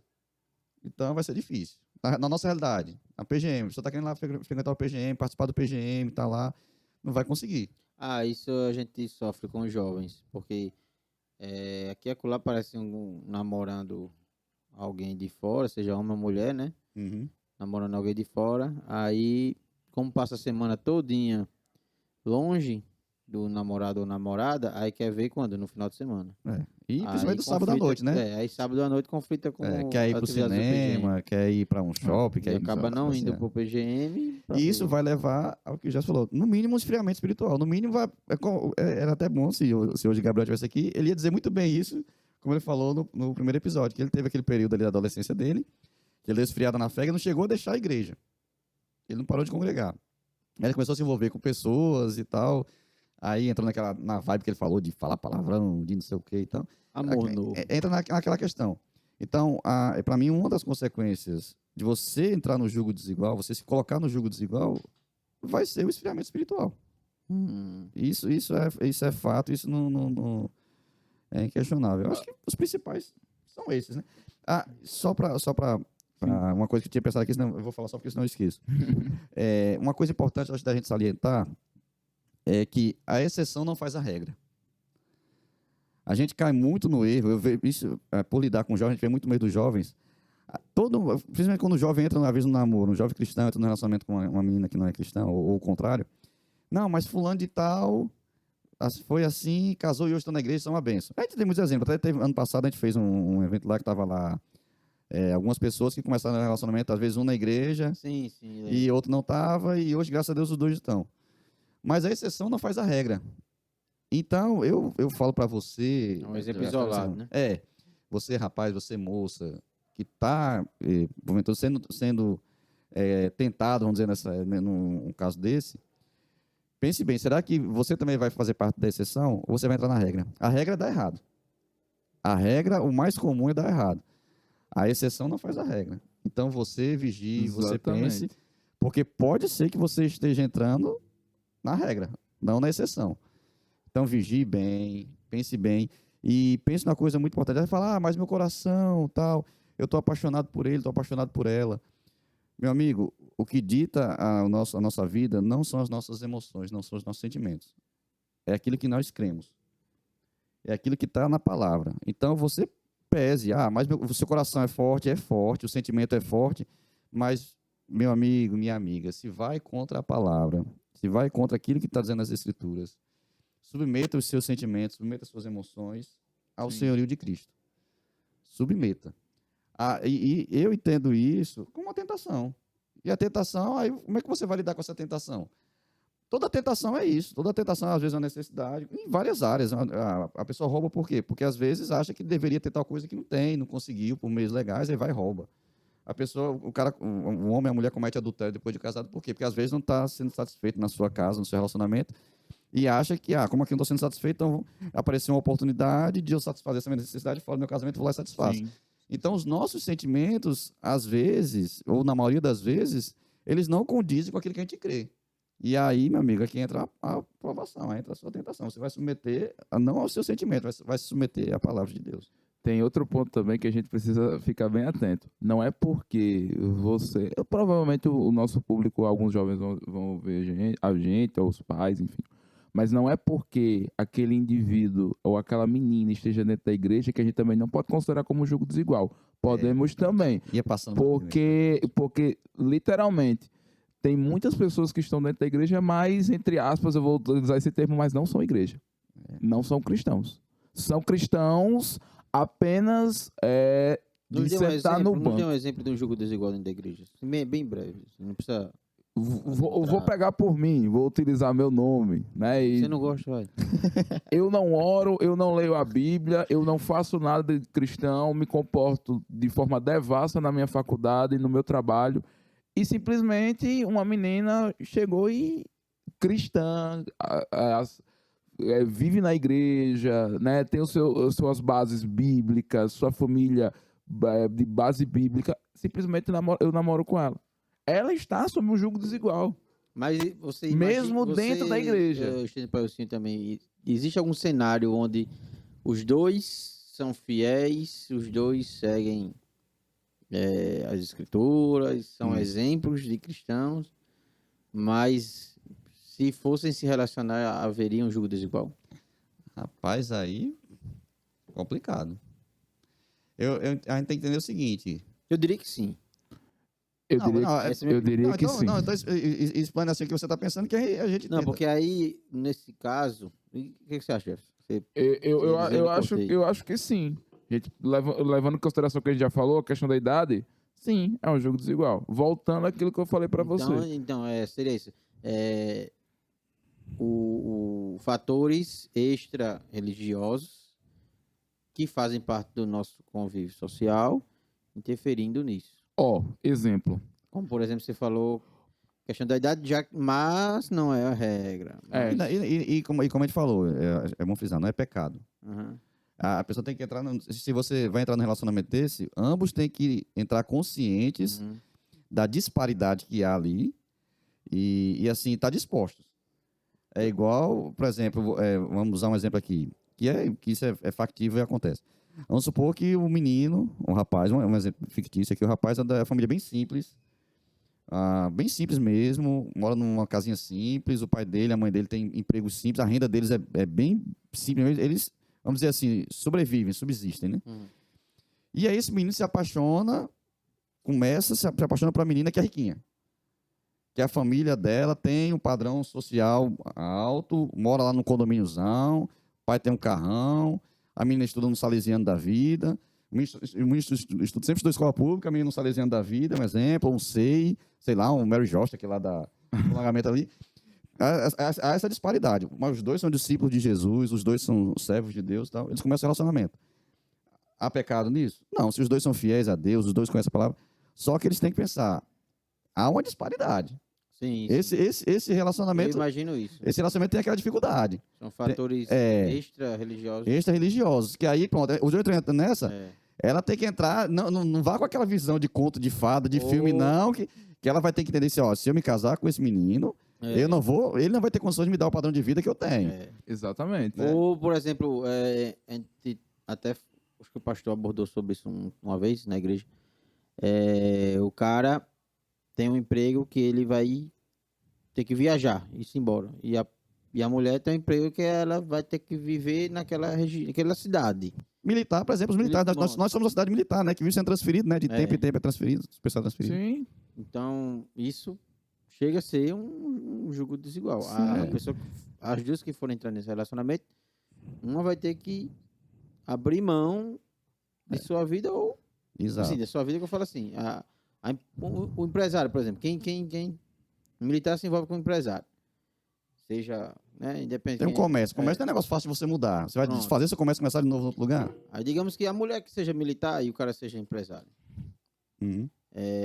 Então vai ser difícil. Na nossa realidade, a PGM, você está querendo lá frequentar o PGM, participar do PGM, tá lá, não vai conseguir. Isso a gente sofre com os jovens, porque aqui e acolá parece namorando alguém de fora, seja homem ou mulher, né? Uhum. Namorando alguém de fora. Aí, como passa a semana todinha longe do namorado ou namorada, aí quer ver quando? No final de semana. E principalmente do sábado à noite, né? Aí sábado à noite conflita com quer ir pro cinema, quer ir para um shopping, quer ir acaba não indo pro PGM. E isso vai levar ao que já falou, no mínimo um esfriamento espiritual. No mínimo era até bom se hoje Gabriel estivesse aqui, ele ia dizer muito bem isso, como ele falou no primeiro episódio, que ele teve aquele período ali da adolescência dele, que ele deu esfriada na fé e não chegou a deixar a igreja. Ele não parou de congregar. Aí ele começou a se envolver com pessoas e tal. Aí entrou na vibe que ele falou de falar palavrão, de não sei o que e tal. Amor novo. Entra naquela questão. Então, para mim, uma das consequências de você entrar no jugo desigual, você se colocar no jugo desigual, vai ser o esfriamento espiritual. Isso é fato, isso não é inquestionável. Eu acho que os principais são esses, né? Só para uma coisa que eu tinha pensado aqui, senão eu vou falar só porque senão eu esqueço. Uma coisa importante, acho, da gente salientar é que a exceção não faz a regra. A gente cai muito no erro, eu vejo isso, por lidar com jovens, a gente vê muito no meio dos jovens, principalmente quando o jovem entra, uma vez no namoro, um jovem cristão entra no relacionamento com uma menina que não é cristã, ou o contrário. Não, mas fulano de tal foi assim, casou e hoje está na igreja, isso é uma benção. A gente tem muitos exemplos, até ano passado a gente fez um evento lá que estava lá, algumas pessoas que começaram um relacionamento, às vezes um na igreja, sim, e outro não estava, e hoje, graças a Deus, os dois estão. Mas a exceção não faz a regra. Então, eu falo para você... É um exemplo isolado, né? Você, rapaz, você, moça, que está, porventura, sendo tentado, vamos dizer, num caso desse, pense bem, será que você também vai fazer parte da exceção ou você vai entrar na regra? A regra dá errado. A regra, o mais comum é dar errado. A exceção não faz a regra. Então, você vigie, você pense, porque pode ser que você esteja entrando na regra, não na exceção. Então, vigie bem, pense bem. E pense numa coisa muito importante. Vai falar, mas meu coração, tal, eu estou apaixonado por ele, estou apaixonado por ela. Meu amigo, o que dita a nossa vida não são as nossas emoções, não são os nossos sentimentos. É aquilo que nós cremos. É aquilo que está na palavra. Então, você pese. Mas o seu coração é forte, o sentimento é forte, mas, meu amigo, minha amiga, se vai contra a palavra, se vai contra aquilo que está dizendo nas Escrituras, submeta os seus sentimentos, submeta as suas emoções ao senhorio de Cristo. Submeta. E eu entendo isso como uma tentação. E a tentação, aí, como é que você vai lidar com essa tentação? Toda tentação é isso. Toda tentação, às vezes, é uma necessidade. Em várias áreas. A pessoa rouba por quê? Porque, às vezes, acha que deveria ter tal coisa que não tem, não conseguiu, por meios legais, aí vai e rouba. A pessoa, o homem e a mulher comete adultério depois de casado, por quê? Porque, às vezes, não está sendo satisfeito na sua casa, no seu relacionamento, e acha que, como aqui eu não estou sendo satisfeito, então apareceu uma oportunidade de eu satisfazer essa minha necessidade fora do meu casamento, vou lá e satisfaço. Sim. Então, os nossos sentimentos, às vezes, ou na maioria das vezes, eles não condizem com aquilo que a gente crê. E aí, meu amigo, aqui entra a provação, aí entra a sua tentação. Você vai submeter, não ao seu sentimento, vai se submeter à palavra de Deus. Tem outro ponto também que a gente precisa ficar bem atento. Não é porque você... provavelmente o nosso público, alguns jovens vão ver a gente, ou os pais, enfim. Mas não é porque aquele indivíduo ou aquela menina esteja dentro da igreja que a gente também não pode considerar como um jogo desigual. Podemos também. Ia passando Porque, literalmente, tem muitas pessoas que estão dentro da igreja, mas, entre aspas, eu vou utilizar esse termo, mas não são igreja. Não são cristãos. São cristãos apenas de sentar no banco. Não tem um exemplo de um jogo desigual dentro da igreja. Bem breve. Não precisa... Vou pegar por mim, vou utilizar meu nome, né? Você não gosta, vai. Eu não oro, eu não leio a Bíblia, eu não faço nada de cristão, me comporto de forma devassa na minha faculdade, no meu trabalho, e simplesmente uma menina chegou e cristã, vive na igreja, né? Tem suas bases bíblicas, sua família de base bíblica, simplesmente eu namoro com ela. Ela está sob um jugo desigual. Mas você mesmo dentro da igreja. Também, existe algum cenário onde os dois são fiéis, os dois seguem as escrituras, são exemplos de cristãos, mas se fossem se relacionar, haveria um jugo desigual? Rapaz, aí complicado. A gente tem que entender o seguinte. Eu diria que sim. Eu diria que sim. Então, explana assim o que você está pensando que a gente não, porque aí, nesse caso... O que você acha, Jefferson? Eu acho que sim. Gente, levando em consideração o que a gente já falou, a questão da idade, sim, é um jogo desigual. Voltando àquilo que eu falei para você. Então, seria isso. Fatores extra-religiosos que fazem parte do nosso convívio social interferiendo nisso. Exemplo. Como, por exemplo, você falou, questão da idade, mas não é a regra. E como a gente falou, é bom frisar, não é pecado. Uhum. A pessoa tem que entrar, se você vai entrar no relacionamento desse, ambos têm que entrar conscientes da disparidade que há ali e assim, estar dispostos. É igual, por exemplo, vamos usar um exemplo aqui, que isso é factível e acontece. Vamos supor que o menino, um rapaz, um exemplo fictício aqui, o rapaz é da família bem simples mesmo, mora numa casinha simples, o pai dele, a mãe dele tem emprego simples, a renda deles é bem simples, eles, vamos dizer assim, sobrevivem, subsistem, né? E aí esse menino se apaixona por uma menina que é riquinha, que a família dela tem um padrão social alto, mora lá no condomíniozão, o pai tem um carrão, a menina estuda no Salesiano da vida, o menino sempre estudou escola pública, a menina no Salesiano da vida, um exemplo, um sei lá, um Mary Josta, que é lá do alongamento ali. Há essa disparidade. Mas os dois são discípulos de Jesus, os dois são servos de Deus, tal. Eles começam o relacionamento. Há pecado nisso? Não, se os dois são fiéis a Deus, os dois conhecem a palavra, só que eles têm que pensar, há uma disparidade. Sim. Esse relacionamento... Eu imagino isso. Esse relacionamento tem aquela dificuldade. São fatores extra-religiosos. Extra-religiosos. Que aí, pronto, os dois entram nessa, ela tem que entrar, não vá com aquela visão de conto, de fada, de filme, não, que ela vai ter que entender assim, se eu me casar com esse menino, ele não vai ter condições de me dar o padrão de vida que eu tenho. Exatamente. Ou, por exemplo, até acho que o pastor abordou sobre isso uma vez na igreja. O cara tem um emprego que ele vai ter que viajar e ir embora. E a mulher tem um emprego que ela vai ter que viver naquela cidade. Militar, por exemplo, os militares. Nós somos uma cidade militar, né? Que vive sendo transferido, né? De tempo em tempo é transferido, o pessoal é transferido. Sim. Então, isso chega a ser um jogo desigual. A pessoa, as duas que forem entrar nesse relacionamento, uma vai ter que abrir mão de sua vida ou... Exato. Assim, da sua vida que eu falo assim. O empresário, por exemplo, o militar se envolve com o empresário. Seja, né, independente. Tem um comércio. Comércio não é um negócio fácil de você mudar. Você vai Pronto. desfazer seu comércio e começar de novo em outro lugar? Aí digamos que a mulher que seja militar e o cara seja empresário. Uhum.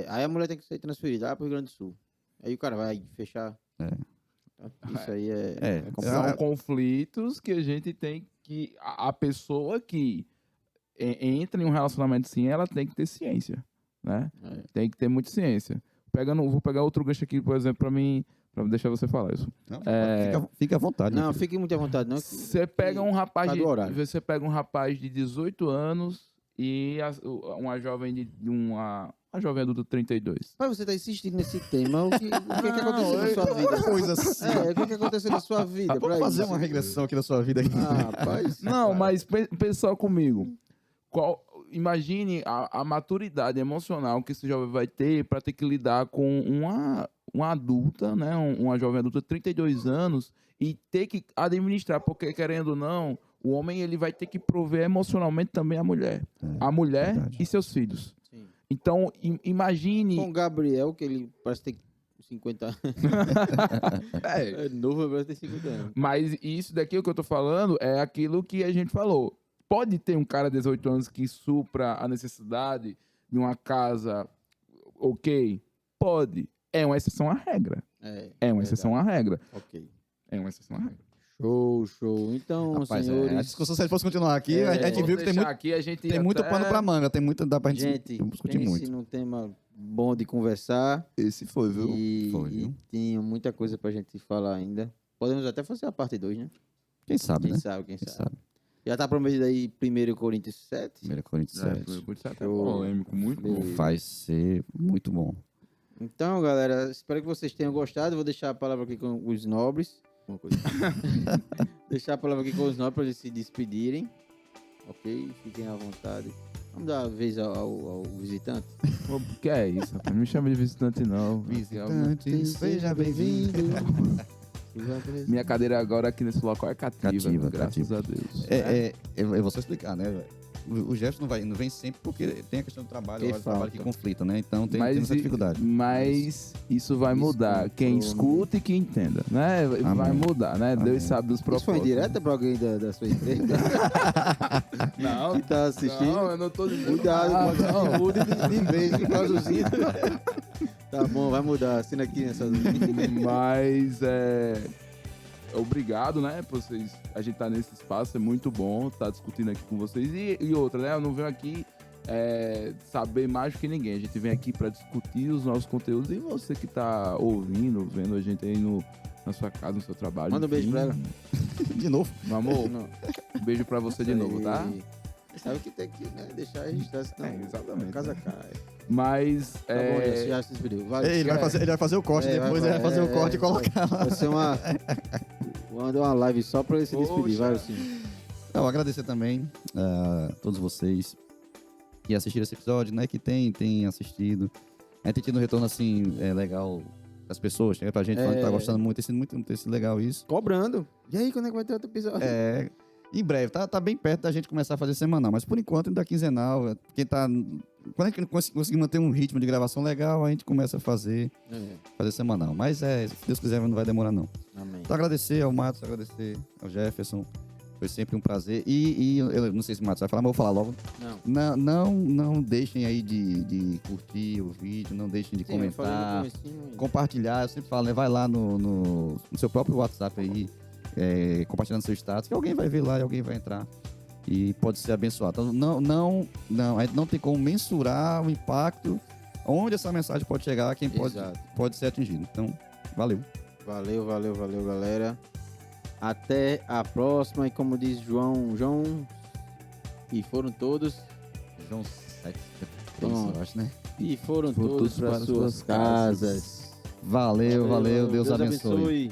Aí a mulher tem que ser transferida lá para o Rio Grande do Sul. Aí o cara vai fechar. Isso aí é São complicado. conflitos que a gente tem que... A pessoa que entra em um relacionamento assim, ela tem que ter ciência, né? Tem que ter muita ciência. Vou pegar outro gancho aqui, por exemplo, para mim... Pra deixar você falar isso. Não, fica à vontade. Não, fique muito à vontade. Não, Você pega um rapaz Cada horário. você pega um rapaz de 18 anos e uma jovem uma jovem adulta de 32. Mas você está insistindo nesse tema. O que aconteceu na sua vida? Coisa assim. O que aconteceu na sua vida? Vamos fazer uma regressão aqui da sua vida. Aqui. Rapaz. Não, mas pensa só comigo. Imagine a maturidade emocional que esse jovem vai ter para ter que lidar com uma adulta, né? Uma jovem adulta de 32 anos e ter que administrar, porque querendo ou não, o homem ele vai ter que prover emocionalmente também a mulher. A mulher verdade. e seus filhos. Sim. Então, imagine... Com o Gabriel, que ele parece ter 50 anos. É novo, mas parece ter 50 anos. Mas isso daqui, o que eu tô falando, é aquilo que a gente falou. Pode ter um cara de 18 anos que supra a necessidade de uma casa, ok? Pode. É uma exceção à regra. É uma exceção à regra. Ok. É uma exceção à regra. Show. Então, Rapaz, senhores... a discussão, se a gente fosse continuar aqui, a gente viu que tem muito pano pra manga. Dá pra gente discutir muito. Num tema bom de conversar. Esse foi, viu? E tinha muita coisa pra gente falar ainda. Podemos até fazer a parte 2, né? Quem sabe, né? Quem sabe. Já tá prometido aí 1 Coríntios 7. 1 Coríntios 7. É polêmico, muito bom. Vai ser muito bom. Então, galera, espero que vocês tenham gostado. Vou deixar a palavra aqui com os nobres. Deixar a palavra aqui com os nobres para eles se despedirem. Ok? Fiquem à vontade. Vamos dar a vez ao visitante. O que é isso? Rapaz? Não me chama de visitante, não. Visitante, seja bem-vindo. Minha cadeira agora aqui nesse local é cativa, graças cativa. a Deus. Eu vou só explicar, né, velho? O Jefferson não vem sempre porque tem a questão do trabalho, Que o trabalho que conflita, né? Então tem essa dificuldade. Mas isso vai mudar. Quem escuta e quem entenda, né? Amém. Vai mudar, né? Amém. Deus sabe dos Isso propósitos. foi direta para alguém da sua empresa? Não, que tá assistindo? não, eu não tô dizendo. Cuidado, não. mude de vez que produzido. Tá bom, vai mudar. Assina aqui nessa. Mas obrigado, né, por vocês. A gente tá nesse espaço, é muito bom estar discutindo aqui com vocês. E outra, né? Eu não venho aqui saber mais do que ninguém. A gente vem aqui para discutir os nossos conteúdos. E você que tá ouvindo, vendo a gente aí na sua casa, no seu trabalho. Manda um beijo pra ela. De novo. Meu amor, Não. um beijo pra você de novo, tá? Sabe que tem que, né, deixar registrado, senão exatamente. a casa cai. Mas. Tá bom, já se despediu. Vai, Ele vai fazer o corte depois, ele vai fazer o corte e colocar lá. Vai ser uma live só pra ele se despedir. Vai, sim. Não, agradecer também a todos vocês que assistiram esse episódio, né? Que tem assistido. A gente tem tido um retorno, assim, legal das pessoas. Chega pra gente falando que tá gostando muito. Tem sido legal isso. Cobrando. E aí, quando é que vai ter outro episódio? Em breve, tá bem perto da gente começar a fazer semanal. Mas por enquanto ainda é quinzenal. Quando a gente conseguir manter um ritmo de gravação legal, a gente começa a fazer semanal. Mas se Deus quiser, não vai demorar não. Amém. Então agradecer ao Matos, agradecer ao Jefferson. Foi sempre um prazer. E eu não sei se o Matos vai falar, mas eu vou falar logo. Não deixem aí de curtir o vídeo, não deixem de comentar, compartilhar. Eu sempre falo, né? Vai lá no seu próprio WhatsApp aí, compartilhando seu status, que alguém vai ver lá e alguém vai entrar e pode ser abençoado. Então, a gente não tem como mensurar o impacto, onde essa mensagem pode chegar, quem pode ser atingido. Então, valeu. Valeu, galera. Até a próxima. E como diz João, e foram todos. João 7, eu acho, né? E foram todos para suas casas. Valeu, Deus abençoe.